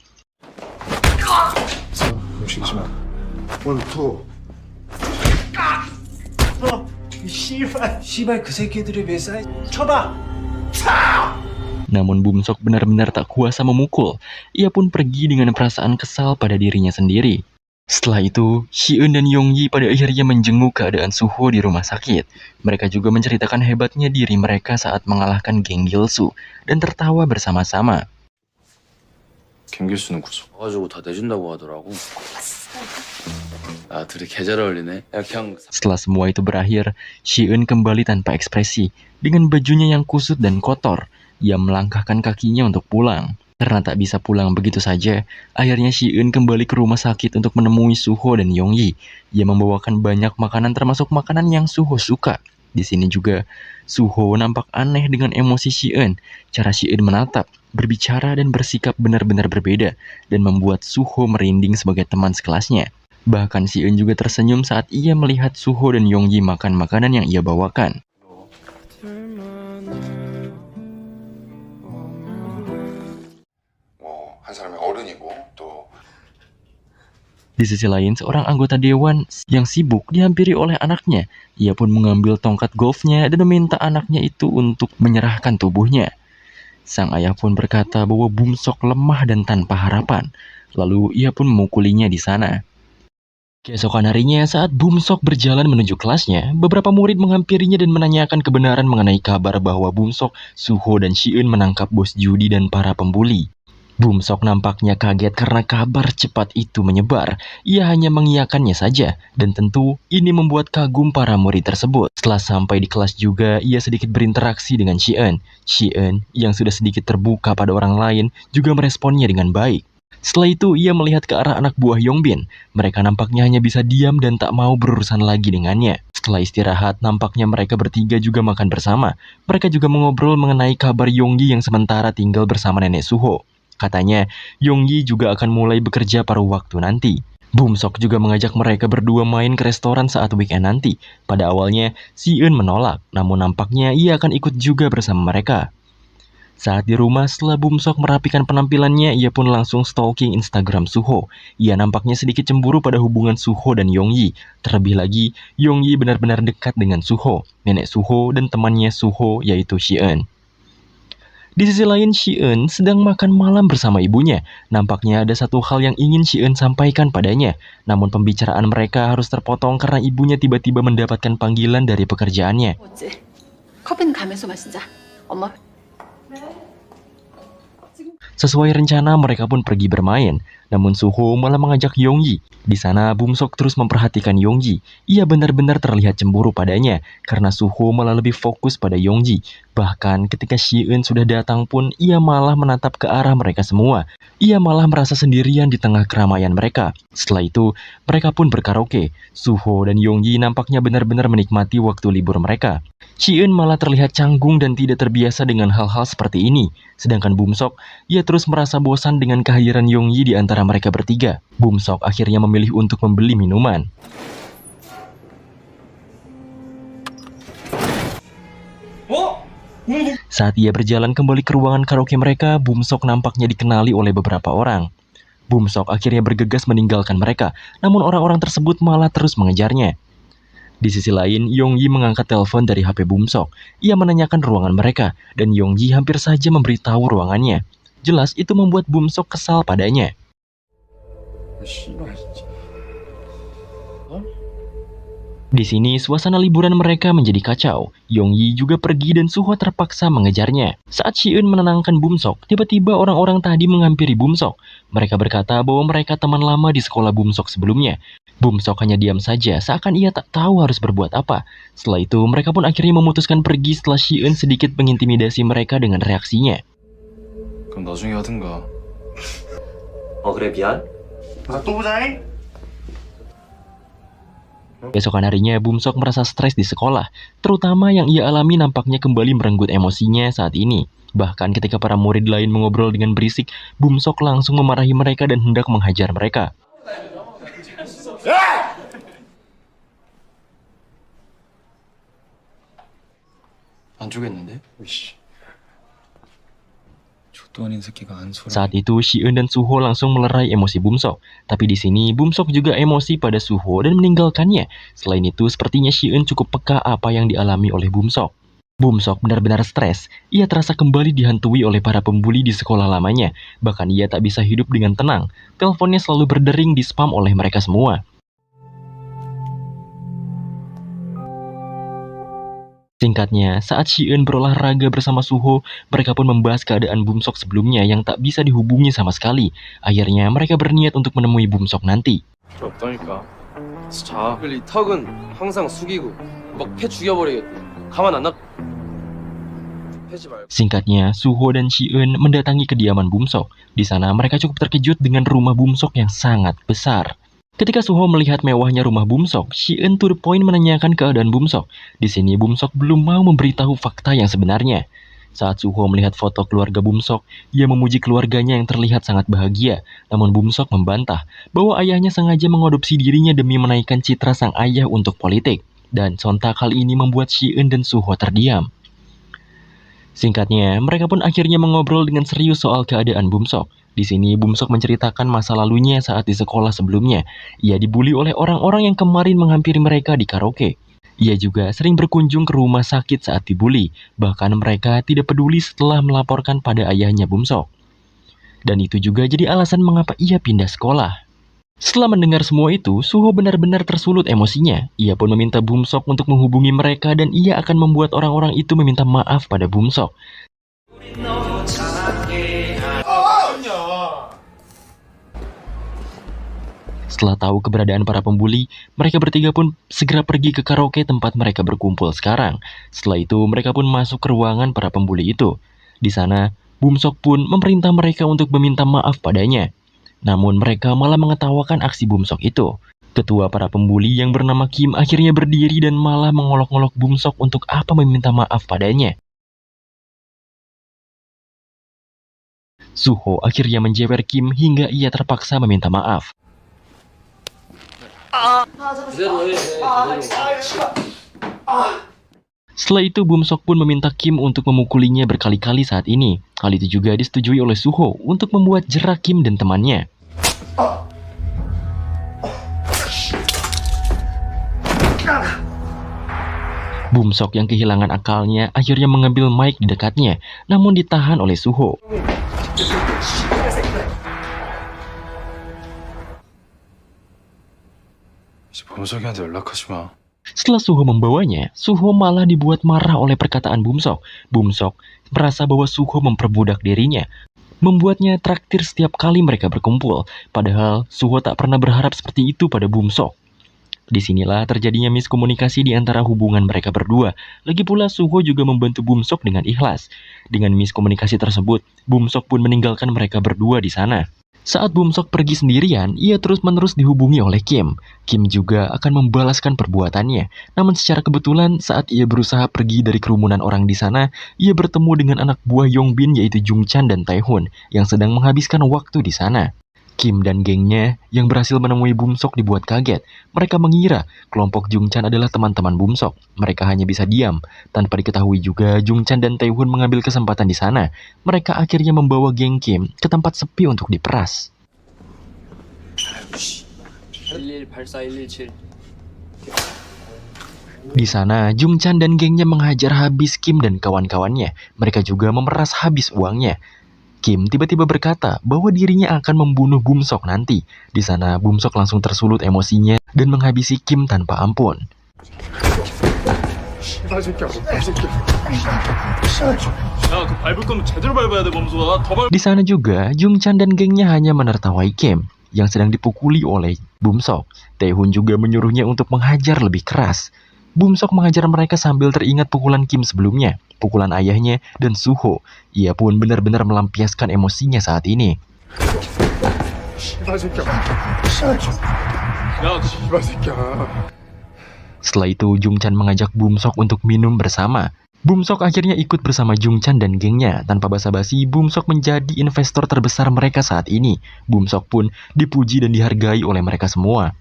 움직이지 마. 오늘 투.
씨발 그 새끼들이 왜 싸이 쳐봐.
Namun Bum-sok benar-benar tak kuasa memukul. Ia pun pergi dengan perasaan kesal pada dirinya sendiri. Setelah itu, Si-eun dan Yong-yi pada akhirnya menjenguk keadaan Suho di rumah sakit. Mereka juga menceritakan hebatnya diri mereka saat mengalahkan geng Gil-soo dan tertawa bersama-sama.
김길수는 구속.
와가지고 다 내준다고 하더라고. 아, 둘이 개 잘 어울리네. 야, 그냥
Setelah semua itu berakhir, Si-eun kembali tanpa ekspresi, dengan bajunya yang kusut dan kotor. Ia melangkahkan kakinya untuk pulang. Karena tak bisa pulang begitu saja, akhirnya Si-eun kembali ke rumah sakit untuk menemui Suho dan Yong-yi. Ia membawakan banyak makanan termasuk makanan yang Suho suka. Di sini juga, Suho nampak aneh dengan emosi Si-eun. Cara Si-eun menatap, berbicara dan bersikap benar-benar berbeda, dan membuat Suho merinding sebagai teman sekelasnya. Bahkan Si-eun juga tersenyum saat ia melihat Suho dan Yong-yi makan makanan yang ia bawakan.
한 사람이 어른이고 또
Di sisi lain, seorang anggota dewan yang sibuk dihampiri oleh anaknya. Ia pun mengambil tongkat golfnya dan meminta anaknya itu untuk menyerahkan tubuhnya. Sang ayah pun berkata bahwa Bum-sok lemah dan tanpa harapan. Lalu ia pun memukulinya di sana. Keesokan harinya, saat Bum-sok berjalan menuju kelasnya, beberapa murid menghampirinya dan menanyakan kebenaran mengenai kabar bahwa Bum-sok, Suho, dan Si-eun menangkap bos judi dan para pembuli. Bum-sok nampaknya kaget karena kabar cepat itu menyebar. Ia hanya mengiyakannya saja, dan tentu ini membuat kagum para murid tersebut. Setelah sampai di kelas juga, ia sedikit berinteraksi dengan Si-eun. Si-eun, yang sudah sedikit terbuka pada orang lain, juga meresponnya dengan baik. Setelah itu, ia melihat ke arah anak buah Yongbin. Mereka nampaknya hanya bisa diam dan tak mau berurusan lagi dengannya. Setelah istirahat, nampaknya mereka bertiga juga makan bersama. Mereka juga mengobrol mengenai kabar Yonggi yang sementara tinggal bersama nenek Suho. Katanya, Yonggi juga akan mulai bekerja paruh waktu nanti. Bum-sok juga mengajak mereka berdua main ke restoran saat weekend nanti. Pada awalnya, Si-eun menolak, namun nampaknya ia akan ikut juga bersama mereka. Saat di rumah, setelah Bumsok merapikan penampilannya, ia pun langsung stalking Instagram Suho. Ia nampaknya sedikit cemburu pada hubungan Suho dan Yongyi. Terlebih lagi, Yongyi benar-benar dekat dengan Suho, nenek Suho dan temannya Suho yaitu Shi-eun. Di sisi lain, Shi-eun sedang makan malam bersama ibunya. Nampaknya ada satu hal yang ingin Shi-eun sampaikan padanya. Namun pembicaraan mereka harus terpotong karena ibunya tiba-tiba mendapatkan panggilan dari pekerjaannya.
어째? 커피는 가면서 마시자. 엄마.
Sesuai rencana, mereka pun pergi bermain. Namun Suho malah mengajak Yongyi. Di sana, Bumsok terus memperhatikan Yongyi. Ia benar-benar terlihat cemburu padanya, karena Suho malah lebih fokus pada Yongji. Bahkan ketika Shi-eun sudah datang pun, ia malah menatap ke arah mereka semua. Ia malah merasa sendirian di tengah keramaian mereka. Setelah itu, mereka pun berkaraoke. Suho dan Yongyi nampaknya benar-benar menikmati waktu libur mereka. Shi-eun malah terlihat canggung dan tidak terbiasa dengan hal-hal seperti ini. Sedangkan Bumsok, ia terus merasa bosan dengan kehadiran Yongyi di antara mereka bertiga. Bumsok akhirnya memilih untuk membeli minuman. Saat ia berjalan kembali ke ruangan karaoke mereka, Bumsok nampaknya dikenali oleh beberapa orang. Bumsok akhirnya bergegas meninggalkan mereka, namun orang-orang tersebut malah terus mengejarnya. Di sisi lain, Yongyi mengangkat telepon dari HP Bumsok. Ia menanyakan ruangan mereka, dan Yongyi hampir saja memberitahu ruangannya. Jelas itu membuat Bumsok kesal padanya. Di sini, suasana liburan mereka menjadi kacau. Yongyi juga pergi dan Suho terpaksa mengejarnya. Saat Shi-eun menenangkan Bumsok, tiba-tiba orang-orang tadi menghampiri Bumsok. Mereka berkata bahwa mereka teman lama di sekolah Bumsok sebelumnya. Bumsok hanya diam saja, seakan ia tak tahu harus berbuat apa. Setelah itu, mereka pun akhirnya memutuskan pergi setelah Shi-eun sedikit mengintimidasi mereka dengan reaksinya.
그럼 나중에 하든가.
그래 미안. 또 보자잉.
Besokan harinya, Bumsok merasa stres di sekolah. Terutama yang ia alami nampaknya kembali merenggut emosinya saat ini. Bahkan ketika para murid lain mengobrol dengan berisik, Bumsok langsung memarahi mereka dan hendak menghajar mereka.
안 주겠는데? 족도 아닌 새끼가 안 소리.
Saat itu, Shi-eun dan Suho langsung melerai emosi Bumsok. Tapi di sini, Bumsok juga emosi pada Suho dan meninggalkannya. Selain itu, sepertinya Shi-eun cukup peka apa yang dialami oleh Bumsok. Bumsok benar-benar stres. Ia terasa kembali dihantui oleh para pembuli di sekolah lamanya. Bahkan ia tak bisa hidup dengan tenang. Teleponnya selalu berdering di spam oleh mereka semua. Singkatnya, saat Shi-eun berolahraga bersama Suho, mereka pun membahas keadaan Bumsok sebelumnya yang tak bisa dihubungi sama sekali. Akhirnya, mereka berniat untuk menemui Bumsok nanti.
필요 없다니까. 자, 이 턱은 항상 숙이고 막 패 죽여버리겠다. 가만 안 놔. 패지 말고.
Singkatnya, Suho dan Shi-eun mendatangi kediaman Bumsok. Di sana, mereka cukup terkejut dengan rumah Bumsok yang sangat besar. Ketika Suho melihat mewahnya rumah Bumsok, Shi-eun to the point menanyakan keadaan Bumsok. Di sini Bumsok belum mau memberitahu fakta yang sebenarnya. Saat Suho melihat foto keluarga Bumsok, ia memuji keluarganya yang terlihat sangat bahagia. Namun Bumsok membantah bahwa ayahnya sengaja mengadopsi dirinya demi menaikkan citra sang ayah untuk politik. Dan sontak hal ini membuat Shi-eun dan Suho terdiam. Singkatnya, mereka pun akhirnya mengobrol dengan serius soal keadaan Bumsok. Di sini, Bumsok menceritakan masa lalunya saat di sekolah sebelumnya. Ia dibully oleh orang-orang yang kemarin menghampiri mereka di karaoke. Ia juga sering berkunjung ke rumah sakit saat dibully. Bahkan mereka tidak peduli setelah melaporkan pada ayahnya Bumsok. Dan itu juga jadi alasan mengapa ia pindah sekolah. Setelah mendengar semua itu, Suho benar-benar tersulut emosinya. Ia pun meminta Bumsok untuk menghubungi mereka dan ia akan membuat orang-orang itu meminta maaf pada Bumsok. Setelah tahu keberadaan para pembuli, mereka bertiga pun segera pergi ke karaoke tempat mereka berkumpul sekarang. Setelah itu, mereka pun masuk ke ruangan para pembuli itu. Di sana, Bumsok pun memerintah mereka untuk meminta maaf padanya. Namun mereka malah mengetawakan aksi Bumsok itu. Ketua para pembuli yang bernama Kim akhirnya berdiri dan malah mengolok-olok Bumsok untuk apa meminta maaf padanya. Suho akhirnya menjewer Kim hingga ia terpaksa meminta maaf.
그대로 해.
Setelah itu Bumsok pun meminta Kim untuk memukulinya berkali-kali saat ini. Hal itu juga disetujui oleh Suho untuk membuat jerak Kim dan temannya. Bumsok yang kehilangan akalnya akhirnya mengambil mic di dekatnya, namun ditahan oleh Suho.
이제 범석이한테 연락하지 마.
Setelah Suho membawanya, Suho malah dibuat marah oleh perkataan Bumsok. Bumsok merasa bahwa Suho memperbudak dirinya, membuatnya traktir setiap kali mereka berkumpul. Padahal Suho tak pernah berharap seperti itu pada Bumsok. Disinilah terjadinya miskomunikasi di antara hubungan mereka berdua. Lagi pula Suho juga membantu Bumsok dengan ikhlas. Dengan miskomunikasi tersebut, Bumsok pun meninggalkan mereka berdua di sana. Saat Bumsok pergi sendirian, ia terus-menerus dihubungi oleh Kim. Kim juga akan membalaskan perbuatannya. Namun secara kebetulan saat ia berusaha pergi dari kerumunan orang di sana, ia bertemu dengan anak buah Yongbin yaitu Jungchan dan Taehoon yang sedang menghabiskan waktu di sana. Kim dan gengnya yang berhasil menemui Bumsok dibuat kaget. Mereka mengira kelompok Jungchan adalah teman-teman Bumsok. Mereka hanya bisa diam. Tanpa diketahui juga, Jungchan dan Taehoon mengambil kesempatan di sana. Mereka akhirnya membawa geng Kim ke tempat sepi untuk diperas.
1184117
Di sana, Jungchan dan gengnya menghajar habis Kim dan kawan-kawannya. Mereka juga memeras habis uangnya. Kim tiba-tiba berkata bahwa dirinya akan membunuh Bumsok nanti. Di sana, Bumsok langsung tersulut emosinya dan menghabisi Kim tanpa ampun. Di sana juga, Jungchan dan gengnya hanya menertawai Kim yang sedang dipukuli oleh Bumsok. Taehoon juga menyuruhnya untuk menghajar lebih keras. Bumsok menghajar mereka sambil teringat pukulan Kim sebelumnya, pukulan ayahnya dan Suho. Ia pun benar-benar melampiaskan emosinya saat ini. Setelah itu, Jungchan mengajak Bumsok untuk minum bersama. Bumsok akhirnya ikut bersama Jungchan dan gengnya. Tanpa basa-basi, Bumsok menjadi investor terbesar mereka saat ini. Bumsok pun dipuji dan dihargai oleh mereka semua.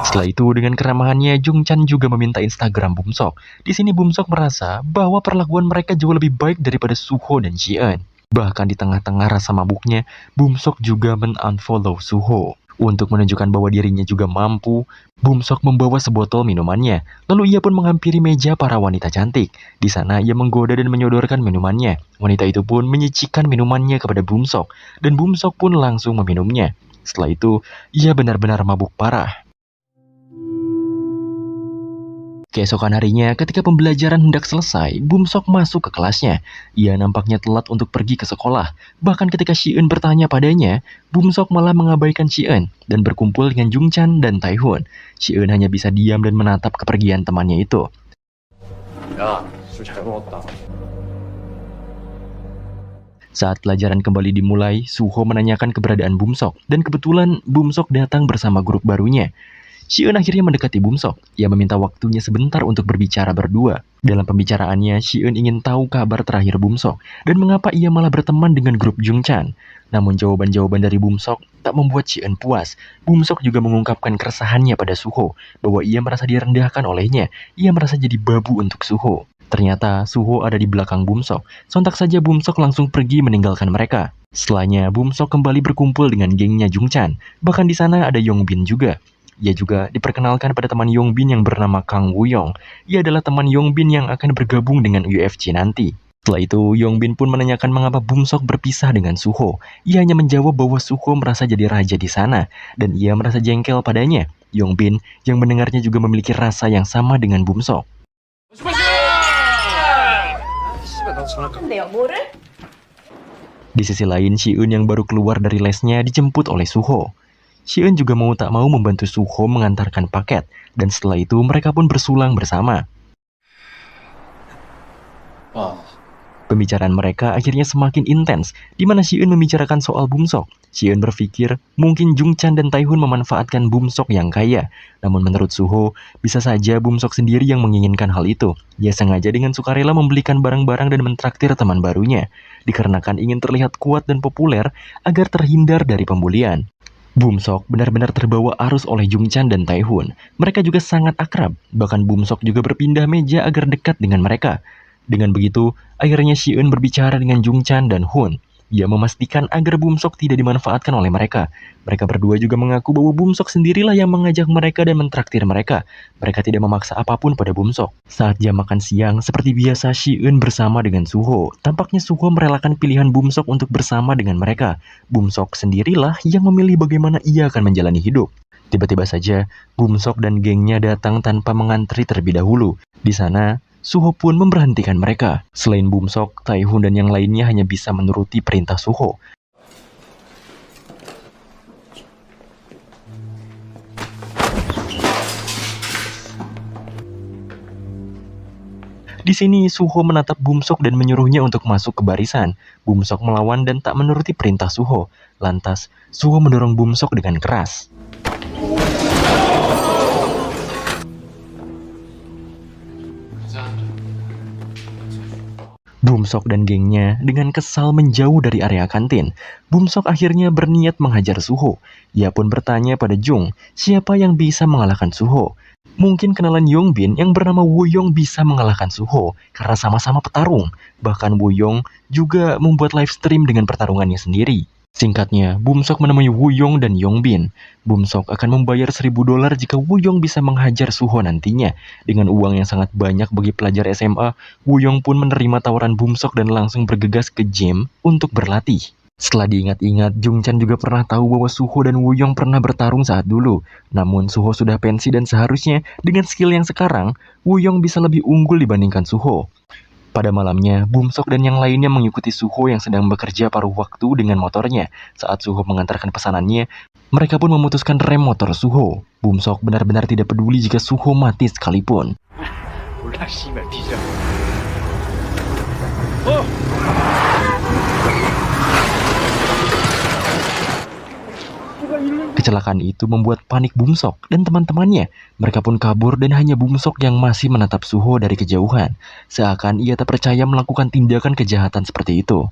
Setelah itu, dengan keramahannya, Jungchan juga meminta Instagram Bumsok. Di sini Bumsok merasa bahwa perlakuan mereka jauh lebih baik daripada Suho dan Ji-eun. Bahkan di tengah-tengah rasa mabuknya, Bumsok juga men-unfollow Suho. Untuk menunjukkan bahwa dirinya juga mampu, Bumsok membawa sebotol minumannya. Lalu ia pun menghampiri meja para wanita cantik. Di sana ia menggoda dan menyodorkan minumannya. Wanita itu pun menyicikan minumannya kepada Bumsok, dan Bumsok pun langsung meminumnya. Setelah itu, ia benar-benar mabuk parah. Keesokan harinya, ketika pembelajaran hendak selesai, Bumsok masuk ke kelasnya. Ia nampaknya telat untuk pergi ke sekolah. Bahkan ketika Ji-eun bertanya padanya, Bumsok malah mengabaikan Ji-eun dan berkumpul dengan Jungchan dan Taehoon. Ji-eun hanya bisa diam dan menatap kepergian temannya itu.
야, 술 잘 먹었다.
Saat pelajaran kembali dimulai, Suho menanyakan keberadaan Bumsok, dan kebetulan Bumsok datang bersama grup barunya. Ji-eun akhirnya mendekati Bumsok. Ia meminta waktunya sebentar untuk berbicara berdua. Dalam pembicaraannya, Ji-eun ingin tahu kabar terakhir Bumsok dan mengapa ia malah berteman dengan grup Jungchan. Namun jawaban-jawaban dari Bumsok tak membuat Ji-eun puas. Bumsok juga mengungkapkan keresahannya pada Suho bahwa ia merasa direndahkan olehnya. Ia merasa jadi babu untuk Suho. Ternyata Suho ada di belakang Bumsok. Sontak saja Bumsok langsung pergi meninggalkan mereka. Setelahnya, Bumsok kembali berkumpul dengan gengnya Jungchan. Bahkan di sana ada Yongbin juga. Ia juga diperkenalkan pada teman Yongbin yang bernama Kang Woo-young. Ia adalah teman Yongbin yang akan bergabung dengan UFC nanti. Setelah itu, Yongbin pun menanyakan mengapa Bumsok berpisah dengan Suho. Ia hanya menjawab bahwa Suho merasa jadi raja di sana, dan ia merasa jengkel padanya. Yongbin yang mendengarnya juga memiliki rasa yang sama dengan Bumsok. Di sisi lain, Ji-eun yang baru keluar dari lesnya dijemput oleh Suho. Ji-eun juga mau tak mau membantu Suho mengantarkan paket, dan setelah itu mereka pun bersulang bersama. Pembicaraan mereka akhirnya semakin intens, di mana Ji-eun membicarakan soal Bumsok. Ji-eun berpikir mungkin Jungchan dan Taehoon memanfaatkan Bumsok yang kaya. Namun menurut Suho, bisa saja Bumsok sendiri yang menginginkan hal itu. Ia sengaja dengan sukarela membelikan barang-barang dan mentraktir teman barunya, dikarenakan ingin terlihat kuat dan populer agar terhindar dari pembulian. Bumsok benar-benar terbawa arus oleh Jungchan dan Taehun. Mereka juga sangat akrab, bahkan Bumsok juga berpindah meja agar dekat dengan mereka. Dengan begitu, akhirnya Shi-eun berbicara dengan Jungchan dan Hun. Ia memastikan agar Bumsok tidak dimanfaatkan oleh mereka. Mereka berdua juga mengaku bahwa Bumsok sendirilah yang mengajak mereka dan mentraktir mereka. Mereka tidak memaksa apapun pada Bumsok. Saat jam makan siang, seperti biasa Shi-eun bersama dengan Suho. Tampaknya Suho merelakan pilihan Bumsok untuk bersama dengan mereka. Bumsok sendirilah yang memilih bagaimana ia akan menjalani hidup. Tiba-tiba saja, Bumsok dan gengnya datang tanpa mengantri terlebih dahulu. Di sana, Suho pun memberhentikan mereka. Selain Bumsok, Taehun dan yang lainnya hanya bisa menuruti perintah Suho. Di sini Suho menatap Bumsok dan menyuruhnya untuk masuk ke barisan. Bumsok melawan dan tak menuruti perintah Suho. Lantas, Suho mendorong Bumsok dengan keras. Bumsok dan gengnya dengan kesal menjauh dari area kantin. Bumsok akhirnya berniat menghajar Suho. Ia pun bertanya pada Jung, siapa yang bisa mengalahkan Suho? Mungkin kenalan Yongbin yang bernama Woo-yong bisa mengalahkan Suho karena sama-sama petarung. Bahkan Woo-yong juga membuat live stream dengan pertarungannya sendiri. Singkatnya, Bumsok menemui Woo-yong dan Yongbin. Bumsok akan membayar $1.000 jika Woo-yong bisa menghajar Suho nantinya. Dengan uang yang sangat banyak bagi pelajar SMA, Woo-yong pun menerima tawaran Bumsok dan langsung bergegas ke gym untuk berlatih. Setelah diingat-ingat, Jungchan juga pernah tahu bahwa Suho dan Woo-yong pernah bertarung saat dulu. Namun Suho sudah pensi dan seharusnya dengan skill yang sekarang, Woo-yong bisa lebih unggul dibandingkan Suho. Pada malamnya, Bumsok dan yang lainnya mengikuti Suho yang sedang bekerja paruh waktu dengan motornya. Saat Suho mengantarkan pesanannya, mereka pun memutuskan rem motor Suho. Bumsok benar-benar tidak peduli jika Suho mati sekalipun. Kecelakaan itu membuat panik Bumsok dan teman-temannya. Mereka pun kabur dan hanya Bumsok yang masih menatap Suho dari kejauhan. Seakan ia tak percaya melakukan tindakan kejahatan seperti itu.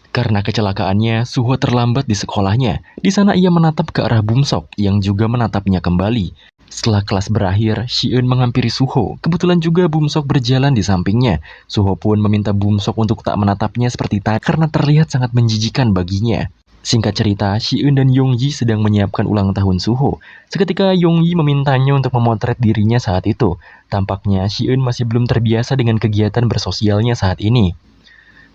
Karena kecelakaannya, Suho terlambat di sekolahnya. Di sana ia menatap ke arah Bumsok yang juga menatapnya kembali. Setelah kelas berakhir, Shi-eun menghampiri Suho. Kebetulan juga Bumsok berjalan di sampingnya. Suho pun meminta Bumsok untuk tak menatapnya seperti tadi karena terlihat sangat menjijikan baginya. Singkat cerita, Shi-eun dan Yongyi sedang menyiapkan ulang tahun Suho. Seketika Yongyi memintanya untuk memotret dirinya saat itu. Tampaknya Shi-eun masih belum terbiasa dengan kegiatan bersosialnya saat ini.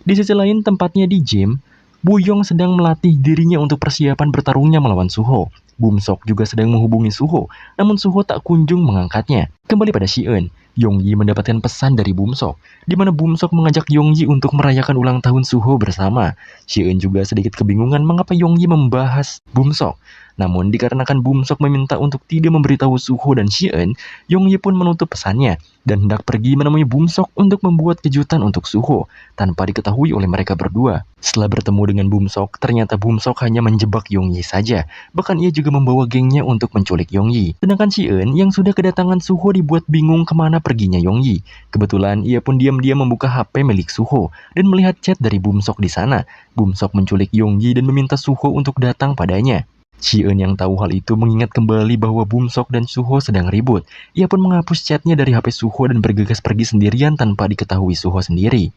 Di sisi lain, tempatnya di gym, Woo-yong sedang melatih dirinya untuk persiapan bertarungnya melawan Suho. Bumsok juga sedang menghubungi Suho, namun Suho tak kunjung mengangkatnya. Kembali pada Shi-eun, Yongyi mendapatkan pesan dari Bumsok, di mana Bumsok mengajak Yongyi untuk merayakan ulang tahun Suho bersama. Shi-eun juga sedikit kebingungan mengapa Yongyi membahas Bumsok. Namun dikarenakan Bumsok meminta untuk tidak memberitahu Suho dan Shi-eun, Yongyi pun menutup pesannya dan hendak pergi menemui Bumsok untuk membuat kejutan untuk Suho tanpa diketahui oleh mereka berdua. Setelah bertemu dengan Bumsok, ternyata Bumsok hanya menjebak Yongyi saja. Bahkan ia juga membawa gengnya untuk menculik Yongyi. Sedangkan Shi-eun yang sudah kedatangan Suho dibuat bingung kemana perginya Yongyi. Kebetulan ia pun diam-diam membuka HP milik Suho dan melihat chat dari Bumsok di sana. Bumsok menculik Yongyi dan meminta Suho untuk datang padanya. Shi-eun yang tahu hal itu mengingat kembali bahwa Bumsok dan Suho sedang ribut. Ia pun menghapus chatnya dari HP Suho dan bergegas pergi sendirian tanpa diketahui Suho sendiri.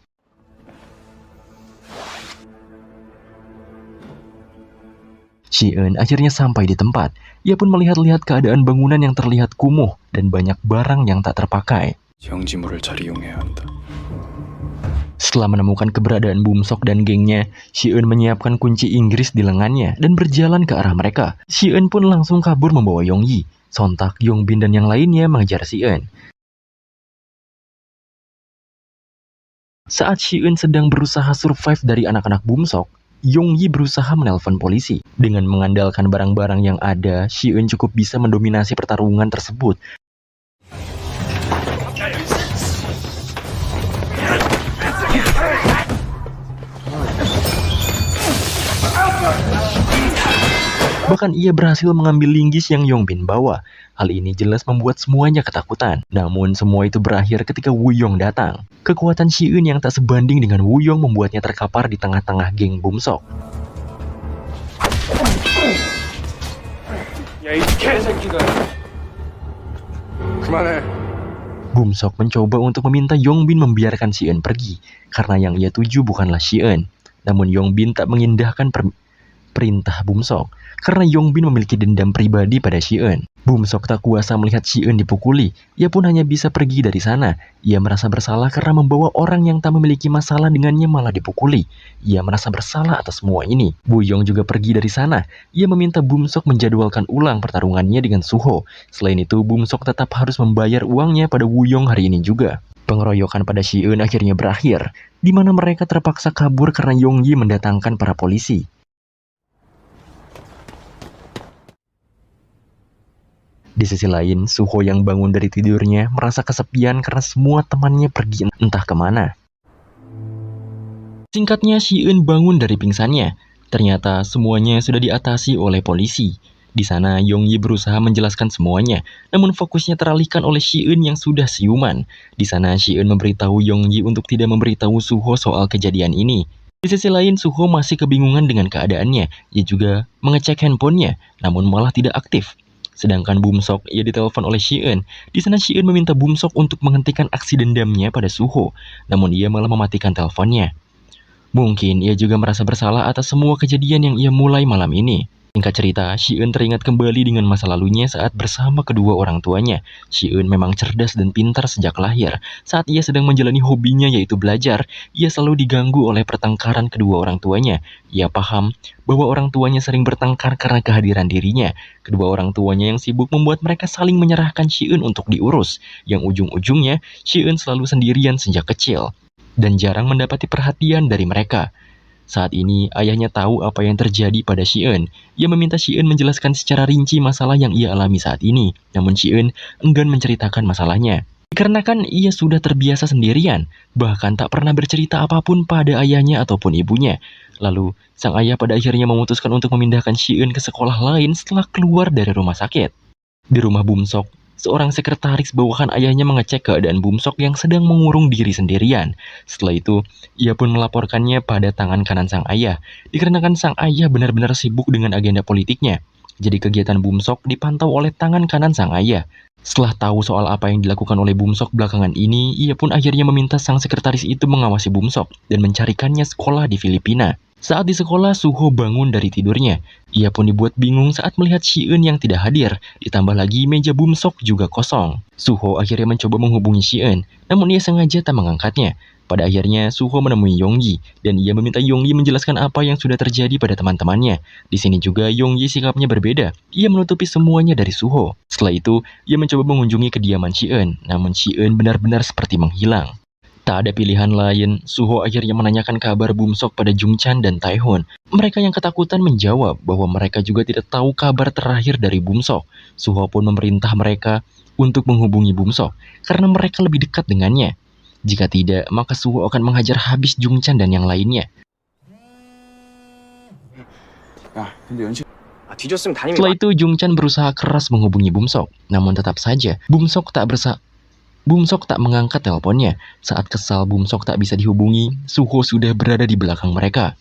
Shi-eun akhirnya sampai di tempat. Ia pun melihat-lihat keadaan bangunan yang terlihat kumuh dan banyak barang yang tak terpakai.
영지물을 잘 이용해야 한다.
Setelah menemukan keberadaan Bumsok dan gengnya, Shi-eun menyiapkan kunci Inggris di lengannya dan berjalan ke arah mereka. Shi-eun pun langsung kabur membawa Yongyi. Sontak Yongbin dan yang lainnya mengejar Shi-eun. Saat Shi-eun sedang berusaha survive dari anak-anak Bumsok, Yongyi berusaha menelpon polisi. Dengan mengandalkan barang-barang yang ada, Shi-eun cukup bisa mendominasi pertarungan tersebut. Bahkan ia berhasil mengambil linggis yang Yongbin bawa. Hal ini jelas membuat semuanya ketakutan. Namun semua itu berakhir ketika Woo-yong datang. Kekuatan Shi-eun yang tak sebanding dengan Woo-yong membuatnya terkapar di tengah-tengah geng Bumsok.
야, 이 개새끼가. 그만해.
Bumsok mencoba untuk meminta Yongbin membiarkan Si-eun pergi, karena yang ia tuju bukanlah Si-eun. Namun Yongbin tak mengindahkan perintah Bumsok, karena Yongbin memiliki dendam pribadi pada Si-eun. Bumsok tak kuasa melihat Si-eun dipukuli, ia pun hanya bisa pergi dari sana. Ia merasa bersalah karena membawa orang yang tak memiliki masalah dengannya malah dipukuli. Ia merasa bersalah atas semua ini. Buyong juga pergi dari sana. Ia meminta Bumsok menjadwalkan ulang pertarungannya dengan Suho. Selain itu, Bumsok tetap harus membayar uangnya pada Woo-young hari ini juga. Pengeroyokan pada Si-eun akhirnya berakhir, di mana mereka terpaksa kabur karena Yonggi mendatangkan para polisi. Di sisi lain, Suho yang bangun dari tidurnya merasa kesepian karena semua temannya pergi entah kemana. Singkatnya, Si-eun bangun dari pingsannya. Ternyata semuanya sudah diatasi oleh polisi. Di sana, Yonggi berusaha menjelaskan semuanya, namun fokusnya teralihkan oleh Si-eun yang sudah siuman. Di sana, Si-eun memberitahu Yonggi untuk tidak memberitahu Suho soal kejadian ini. Di sisi lain, Suho masih kebingungan dengan keadaannya. Ia juga mengecek handphonenya, namun malah tidak aktif. Sedangkan Bumsok, ia ditelepon oleh Si-eun. Di sana Si-eun meminta Bumsok untuk menghentikan aksi dendamnya pada Suho, namun ia malah mematikan teleponnya. Mungkin ia juga merasa bersalah atas semua kejadian yang ia mulai malam ini. Singkat cerita, Si-eun teringat kembali dengan masa lalunya saat bersama kedua orang tuanya. Si-eun memang cerdas dan pintar sejak lahir. Saat ia sedang menjalani hobinya yaitu belajar, ia selalu diganggu oleh pertengkaran kedua orang tuanya. Ia paham bahwa orang tuanya sering bertengkar karena kehadiran dirinya. Kedua orang tuanya yang sibuk membuat mereka saling menyerahkan Si-eun untuk diurus. Yang ujung-ujungnya, Si-eun selalu sendirian sejak kecil dan jarang mendapati perhatian dari mereka. Saat ini, ayahnya tahu apa yang terjadi pada Si-eun. Ia meminta Si-eun menjelaskan secara rinci masalah yang ia alami saat ini. Namun Si-eun enggan menceritakan masalahnya. Dikarenakan ia sudah terbiasa sendirian, bahkan tak pernah bercerita apapun pada ayahnya ataupun ibunya. Lalu, sang ayah pada akhirnya memutuskan untuk memindahkan Si-eun ke sekolah lain setelah keluar dari rumah sakit. Di rumah Bumsok, seorang sekretaris bawahan ayahnya mengecek keadaan Bumsok yang sedang mengurung diri sendirian. Setelah itu, ia pun melaporkannya pada tangan kanan sang ayah, dikarenakan sang ayah benar-benar sibuk dengan agenda politiknya. Jadi kegiatan Bumsok dipantau oleh tangan kanan sang ayah. Setelah tahu soal apa yang dilakukan oleh Bumsok belakangan ini, ia pun akhirnya meminta sang sekretaris itu mengawasi Bumsok dan mencarikannya sekolah di Filipina. Saat di sekolah, Suho bangun dari tidurnya. Ia pun dibuat bingung saat melihat Si-eun yang tidak hadir, ditambah lagi meja Bumsok juga kosong. Suho akhirnya mencoba menghubungi Si-eun, namun ia sengaja tak mengangkatnya. Pada akhirnya, Suho menemui Yonggi, dan ia meminta Yonggi menjelaskan apa yang sudah terjadi pada teman-temannya. Di sini juga Yonggi sikapnya berbeda, ia menutupi semuanya dari Suho. Setelah itu, ia mencoba mengunjungi kediaman Si-eun, namun Si-eun benar-benar seperti menghilang. Tak ada pilihan lain, Suho akhirnya menanyakan kabar Bumsok pada Jungchan dan Taehoon. Mereka yang ketakutan menjawab bahwa mereka juga tidak tahu kabar terakhir dari Bumsok. Suho pun memerintah mereka untuk menghubungi Bumsok, karena mereka lebih dekat dengannya. Jika tidak, maka Suho akan menghajar habis Jungchan dan yang lainnya. Setelah itu, Jungchan berusaha keras menghubungi Bumsok, namun tetap saja Bumsok tak mengangkat teleponnya. Saat kesal Bumsok tak bisa dihubungi, Suho sudah berada di belakang mereka.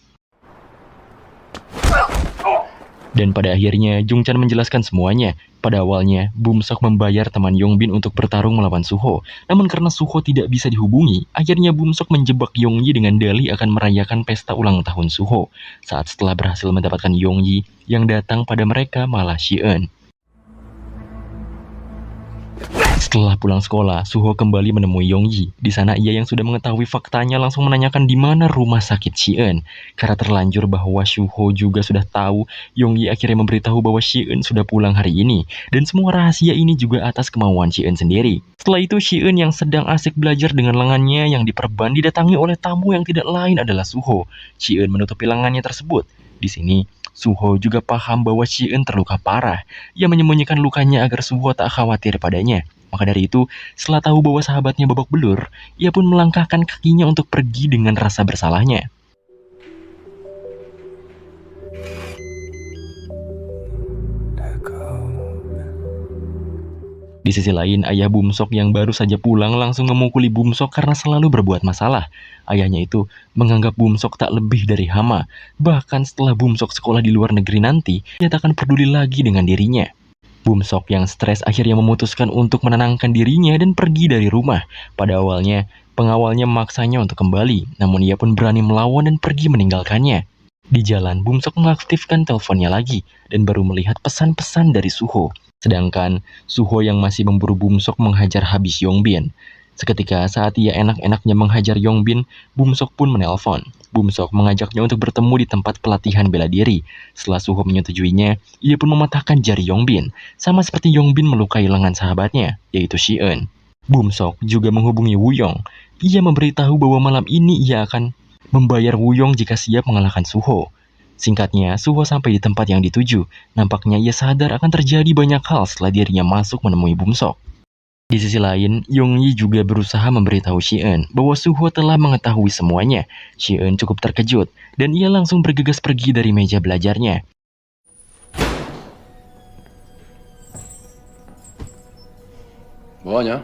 Dan pada akhirnya, Jungchan menjelaskan semuanya. Pada awalnya, Bumsok membayar teman Yongbin untuk bertarung melawan Suho. Namun karena Suho tidak bisa dihubungi, akhirnya Bumsok menjebak Yonggi dengan dalih akan merayakan pesta ulang tahun Suho. Saat setelah berhasil mendapatkan Yonggi, yang datang pada mereka malah Si-eun. Setelah pulang sekolah, Suho kembali menemui Yonggi. Di sana ia yang sudah mengetahui faktanya langsung menanyakan di mana rumah sakit Si-eun. Karena terlanjur bahwa Suho juga sudah tahu, Yonggi akhirnya memberitahu bahwa Si-eun sudah pulang hari ini. Dan semua rahasia ini juga atas kemauan Si-eun sendiri. Setelah itu, Si-eun yang sedang asik belajar dengan lengannya yang diperban didatangi oleh tamu yang tidak lain adalah Suho. Si-eun menutupi lengannya tersebut. Di sini, Suho juga paham bahwa Si-eun terluka parah. Ia menyembunyikan lukanya agar Suho tak khawatir padanya. Maka dari itu, setelah tahu bahwa sahabatnya babak belur, ia pun melangkahkan kakinya untuk pergi dengan rasa bersalahnya. Di sisi lain, ayah Bumsok yang baru saja pulang langsung memukuli Bumsok karena selalu berbuat masalah. Ayahnya itu menganggap Bumsok tak lebih dari hama. Bahkan setelah Bumsok sekolah di luar negeri nanti, ia tak akan peduli lagi dengan dirinya. Bum-sok yang stres akhirnya memutuskan untuk menenangkan dirinya dan pergi dari rumah. Pada awalnya, pengawalnya memaksanya untuk kembali, namun ia pun berani melawan dan pergi meninggalkannya. Di jalan, Bum-sok mengaktifkan teleponnya lagi dan baru melihat pesan-pesan dari Suho. Sedangkan Suho yang masih memburu Bum-sok menghajar habis Yongbin. Seketika saat ia enak-enaknya menghajar Yongbin, Bum-sok pun menelpon. Bum-sok mengajaknya untuk bertemu di tempat pelatihan bela diri. Setelah Suho menyetujuinya, ia pun mematahkan jari Yongbin, sama seperti Yongbin melukai lengan sahabatnya, yaitu Si-eun. Bum-sok juga menghubungi Woo-yong. Ia memberitahu bahwa malam ini ia akan membayar Woo-yong jika siap mengalahkan Suho. Singkatnya, Suho sampai di tempat yang dituju. Nampaknya ia sadar akan terjadi banyak hal setelah dirinya masuk menemui Bum-sok. Di sisi lain, Yong-yi juga berusaha memberitahu Si-eun bahwa Suho telah mengetahui semuanya. Si-eun cukup terkejut, dan ia langsung bergegas pergi dari meja belajarnya.
뭐하냐?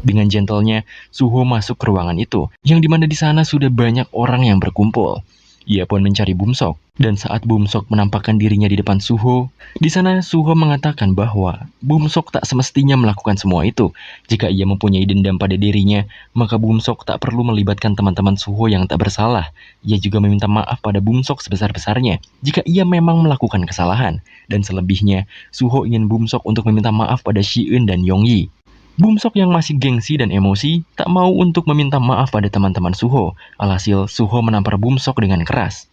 Dengan gentlenya, Suho masuk ke ruangan itu, yang dimana di sana sudah banyak orang yang berkumpul. Ia pun mencari Bum-sok, dan saat Bum-sok menampakkan dirinya di depan Suho, di sana Suho mengatakan bahwa Bum-sok tak semestinya melakukan semua itu. Jika ia mempunyai dendam pada dirinya, maka Bum-sok tak perlu melibatkan teman-teman Suho yang tak bersalah. Ia juga meminta maaf pada Bum-sok sebesar-besarnya jika ia memang melakukan kesalahan. Dan selebihnya, Suho ingin Bum-sok untuk meminta maaf pada Si-eun dan Yong-yi. Bum-sok yang masih gengsi dan emosi tak mau untuk meminta maaf pada teman-teman Suho. Alhasil, Suho menampar Bum-sok dengan keras.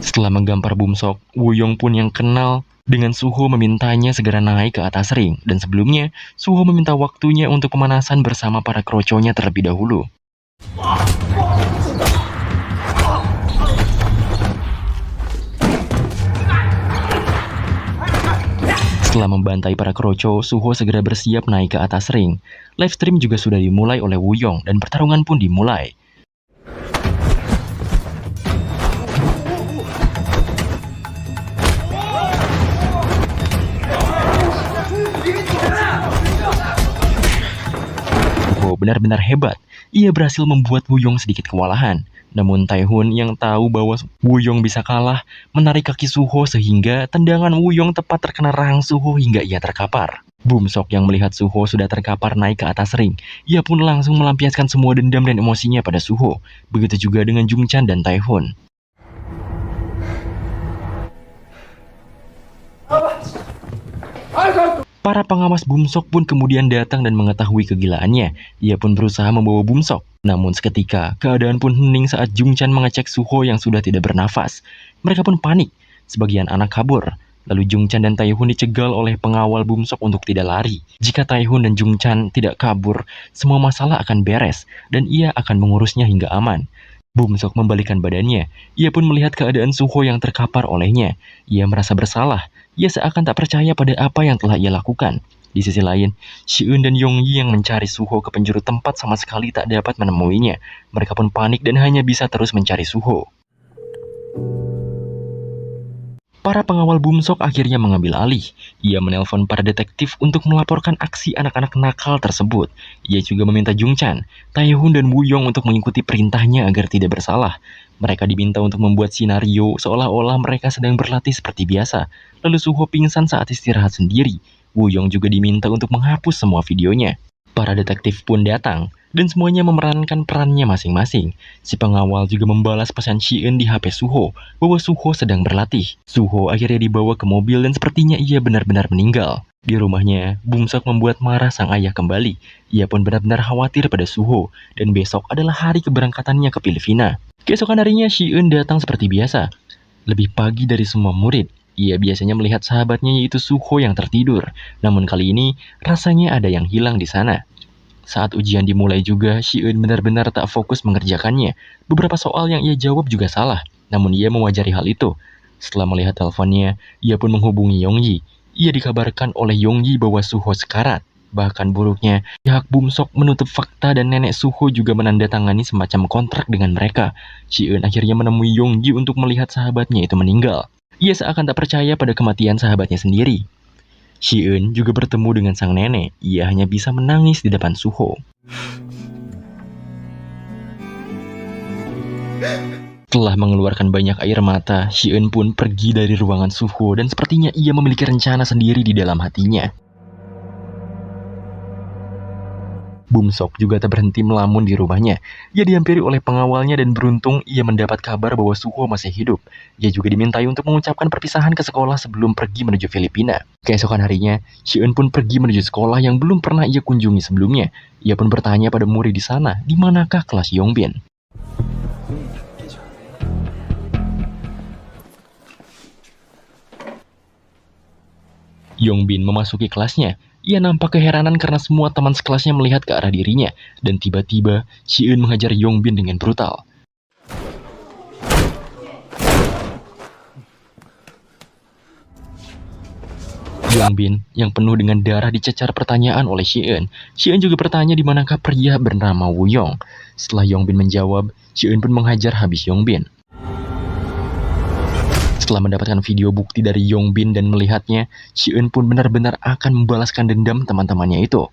Setelah menggampar Bum-sok, Woo-yong pun yang kenal dengan Suho memintanya segera naik ke atas ring. Dan sebelumnya, Suho meminta waktunya untuk pemanasan bersama para kroconya terlebih dahulu. Setelah membantai para kroco, Suho segera bersiap naik ke atas ring. Live stream juga sudah dimulai oleh Woo-yong dan pertarungan pun dimulai. Suho benar-benar hebat. Ia berhasil membuat Woo-yong sedikit kewalahan. Namun Tae-hun yang tahu bahwa Woo-yong bisa kalah, menarik kaki Suho sehingga tendangan Woo-yong tepat terkena rahang Suho hingga ia terkapar. Bum-sok yang melihat Suho sudah terkapar naik ke atas ring. Ia pun langsung melampiaskan semua dendam dan emosinya pada Suho. Begitu juga dengan Jung-chan dan Tae-hun. Para pengawas Bum-sok pun kemudian datang dan mengetahui kegilaannya. Ia pun berusaha membawa Bum-sok. Namun seketika, keadaan pun hening saat Jung-chan mengecek Suho yang sudah tidak bernafas. Mereka pun panik. Sebagian anak kabur. Lalu Jung-chan dan Tae-hun dicegal oleh pengawal Bum-sok untuk tidak lari. Jika Tae-hun dan Jung-chan tidak kabur, semua masalah akan beres dan ia akan mengurusnya hingga aman. Bum-sok membalikan badannya. Ia pun melihat keadaan Suho yang terkapar olehnya. Ia merasa bersalah. Ia seakan tak percaya pada apa yang telah ia lakukan. Di sisi lain, Si-eun dan Yong-yi yang mencari Suho ke penjuru tempat sama sekali tak dapat menemuinya. Mereka pun panik dan hanya bisa terus mencari Suho. Para pengawal Bum-sok akhirnya mengambil alih. Ia menelpon para detektif untuk melaporkan aksi anak-anak nakal tersebut. Ia juga meminta Jung-chan, Tae-hun dan Woo-yong untuk mengikuti perintahnya agar tidak bersalah. Mereka diminta untuk membuat skenario seolah-olah mereka sedang berlatih seperti biasa. Lalu Suho pingsan saat istirahat sendiri. Woo-yong juga diminta untuk menghapus semua videonya. Para detektif pun datang, dan semuanya memerankan perannya masing-masing. Si pengawal juga membalas pesan Si-eun di HP Suho, bahwa Suho sedang berlatih. Suho akhirnya dibawa ke mobil dan sepertinya ia benar-benar meninggal. Di rumahnya, Bum-sok membuat marah sang ayah kembali. Ia pun benar-benar khawatir pada Suho, dan besok adalah hari keberangkatannya ke Filipina. Keesokan harinya, Si-eun datang seperti biasa. Lebih pagi dari semua murid. Ia biasanya melihat sahabatnya yaitu Suho yang tertidur. Namun kali ini, rasanya ada yang hilang di sana. Saat ujian dimulai juga, Si-eun benar-benar tak fokus mengerjakannya. Beberapa soal yang ia jawab juga salah, namun ia mewajari hal itu. Setelah melihat teleponnya, ia pun menghubungi Yong-yi. Ia dikabarkan oleh Yong-yi bahwa Suho sekarat. Bahkan buruknya, pihak Bum-sok menutup fakta dan nenek Suho juga menandatangani semacam kontrak dengan mereka. Si-eun akhirnya menemui Yong-yi untuk melihat sahabatnya itu meninggal. Ia seakan tak percaya pada kematian sahabatnya sendiri. Si-eun juga bertemu dengan sang nenek. Ia hanya bisa menangis di depan Suho. Setelah mengeluarkan banyak air mata, Shi-eun pun pergi dari ruangan Suho dan sepertinya ia memiliki rencana sendiri di dalam hatinya. Bum-sok juga tak berhenti melamun di rumahnya. Ia dihampiri oleh pengawalnya dan beruntung ia mendapat kabar bahwa Suho masih hidup. Ia juga dimintai untuk mengucapkan perpisahan ke sekolah sebelum pergi menuju Filipina. Keesokan harinya, Shi-eun pun pergi menuju sekolah yang belum pernah ia kunjungi sebelumnya. Ia pun bertanya pada murid di sana, di manakah kelas Yongbin. Yongbin memasuki kelasnya. Ia nampak keheranan karena semua teman sekelasnya melihat ke arah dirinya. Dan tiba-tiba, Shi-eun menghajar Yongbin dengan brutal. Yongbin yang penuh dengan darah dicecar pertanyaan oleh Shi-eun. Shi-eun juga bertanya di manakah pria bernama Woo-yong. Setelah Yongbin menjawab, Shi-eun pun menghajar habis Yongbin. Setelah mendapatkan video bukti dari Yongbin dan melihatnya, Shi-eun pun benar-benar akan membalaskan dendam teman-temannya itu.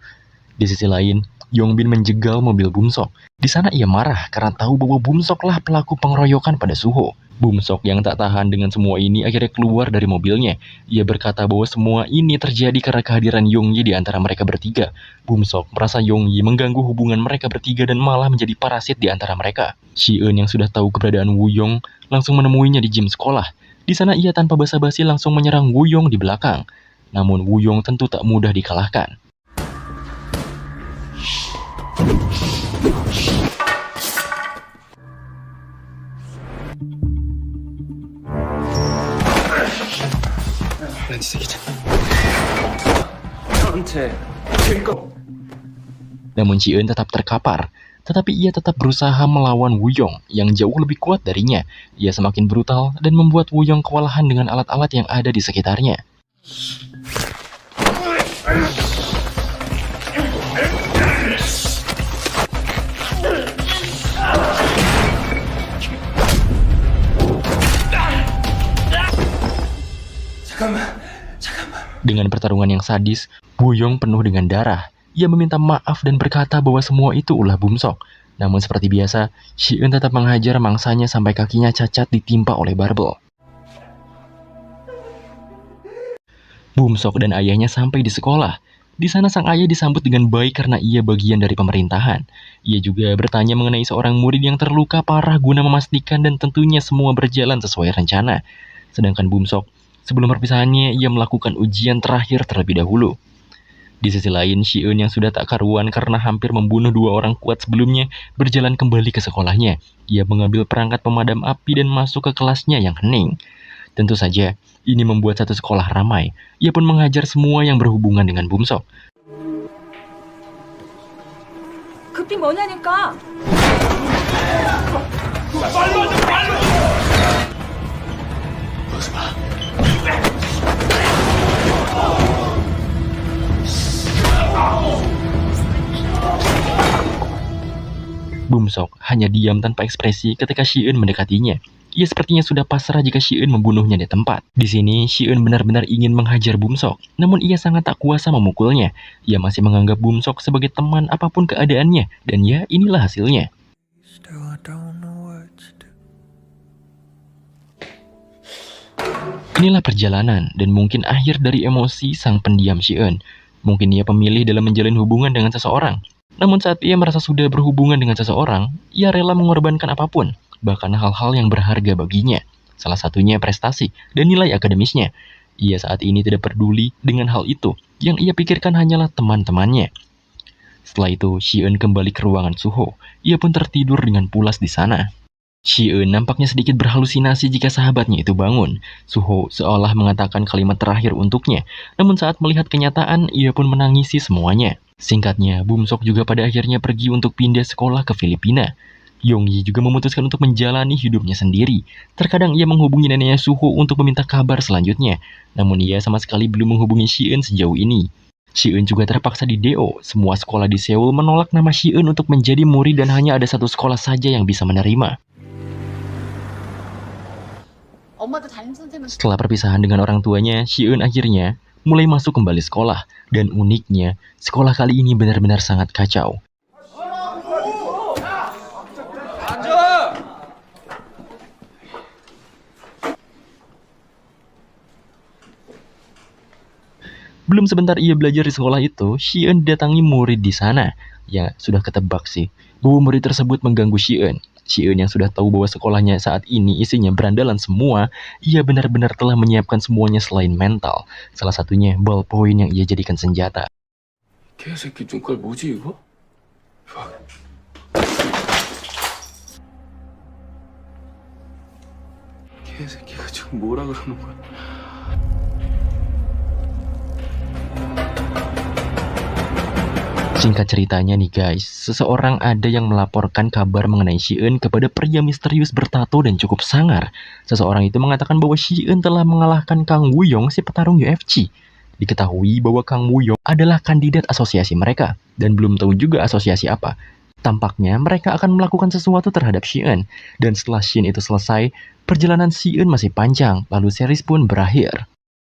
Di sisi lain, Yongbin menjegal mobil Bum-sok. Di sana ia marah karena tahu bahwa Bum-soklah pelaku pengeroyokan pada Suho. Bum-sok yang tak tahan dengan semua ini akhirnya keluar dari mobilnya. Ia berkata bahwa semua ini terjadi karena kehadiran Yongyi di antara mereka bertiga. Bum-sok merasa Yongyi mengganggu hubungan mereka bertiga dan malah menjadi parasit di antara mereka. Shi-eun yang sudah tahu keberadaan Woo-yong langsung menemuinya di gym sekolah. Di sana ia tanpa basa-basi langsung menyerang Woo-yong di belakang. Namun Woo-yong tentu tak mudah dikalahkan. Namun Shi-eun tetap terkapar. Tetapi ia tetap berusaha melawan Woo-yong yang jauh lebih kuat darinya. Ia semakin brutal dan membuat Woo-yong kewalahan dengan alat-alat yang ada di sekitarnya. Dengan pertarungan yang sadis, Woo-yong penuh dengan darah. Ia meminta maaf dan berkata bahwa semua itu ulah Bum-sok. Namun seperti biasa, Shi-eun tetap menghajar mangsanya sampai kakinya cacat ditimpa oleh barbel. Bum-sok dan ayahnya sampai di sekolah. Di sana sang ayah disambut dengan baik karena ia bagian dari pemerintahan. Ia juga bertanya mengenai seorang murid yang terluka parah guna memastikan dan tentunya semua berjalan sesuai rencana. Sedangkan Bum-sok, sebelum perpisahannya ia melakukan ujian terakhir terlebih dahulu. Di sisi lain, Shi-eun yang sudah tak karuan karena hampir membunuh 2 orang kuat sebelumnya berjalan kembali ke sekolahnya. Ia mengambil perangkat pemadam api dan masuk ke kelasnya yang hening. Tentu saja, ini membuat satu sekolah ramai. Ia pun menghajar semua yang berhubungan dengan Bum-sok.
급히 뭐냐니까.
Bum-sok hanya diam tanpa ekspresi ketika Shi-eun mendekatinya. Ia sepertinya sudah pasrah jika Shi-eun membunuhnya di tempat. Di sini, Shi-eun benar-benar ingin menghajar Bum-sok, namun ia sangat tak kuasa memukulnya. Ia masih menganggap Bum-sok sebagai teman apapun keadaannya, dan ya, inilah hasilnya. Inilah perjalanan dan mungkin akhir dari emosi sang pendiam Shi-eun. Mungkin ia pemilih dalam menjalin hubungan dengan seseorang. Namun saat ia merasa sudah berhubungan dengan seseorang, ia rela mengorbankan apapun, bahkan hal-hal yang berharga baginya. Salah satunya prestasi dan nilai akademisnya. Ia saat ini tidak peduli dengan hal itu, yang ia pikirkan hanyalah teman-temannya. Setelah itu, Shi-eun kembali ke ruangan Suho. Ia pun tertidur dengan pulas di sana. Shi-eun nampaknya sedikit berhalusinasi jika sahabatnya itu bangun. Suho seolah mengatakan kalimat terakhir untuknya, namun saat melihat kenyataan, ia pun menangisi semuanya. Singkatnya, Bum-sok juga pada akhirnya pergi untuk pindah sekolah ke Filipina. Yongyi juga memutuskan untuk menjalani hidupnya sendiri. Terkadang ia menghubungi neneknya Suho untuk meminta kabar selanjutnya, namun ia sama sekali belum menghubungi Shi-eun sejauh ini. Shi-eun juga terpaksa di DO. Semua sekolah di Seoul menolak nama Shi-eun untuk menjadi murid dan hanya ada satu sekolah saja yang bisa menerima. Setelah perpisahan dengan orang tuanya, Shi-eun akhirnya mulai masuk kembali sekolah. Dan uniknya, sekolah kali ini benar-benar sangat kacau. Belum sebentar ia belajar di sekolah itu, Shi-eun datangi murid di sana. Ya, sudah ketebak sih, bahwa murid tersebut mengganggu Shi-eun. Shi-eun yang sudah tahu bahwa sekolahnya saat ini isinya berandalan semua, ia benar-benar telah menyiapkan semuanya selain mental. Salah satunya ballpoint yang ia jadikan senjata.
개새끼 눈깔 뭐지 이거? 개새끼가 지금 뭐라 그러는 거야?
Singkat ceritanya nih guys, seseorang ada yang melaporkan kabar mengenai Shi-eun kepada pria misterius bertato dan cukup sangar. Seseorang itu mengatakan bahwa Shi-eun telah mengalahkan Kang Woo-young, si petarung UFC. Diketahui bahwa Kang Woo-young adalah kandidat asosiasi mereka, dan belum tahu juga asosiasi apa. Tampaknya mereka akan melakukan sesuatu terhadap Shi-eun, dan setelah scene itu selesai, perjalanan Shi-eun masih panjang, lalu series pun berakhir.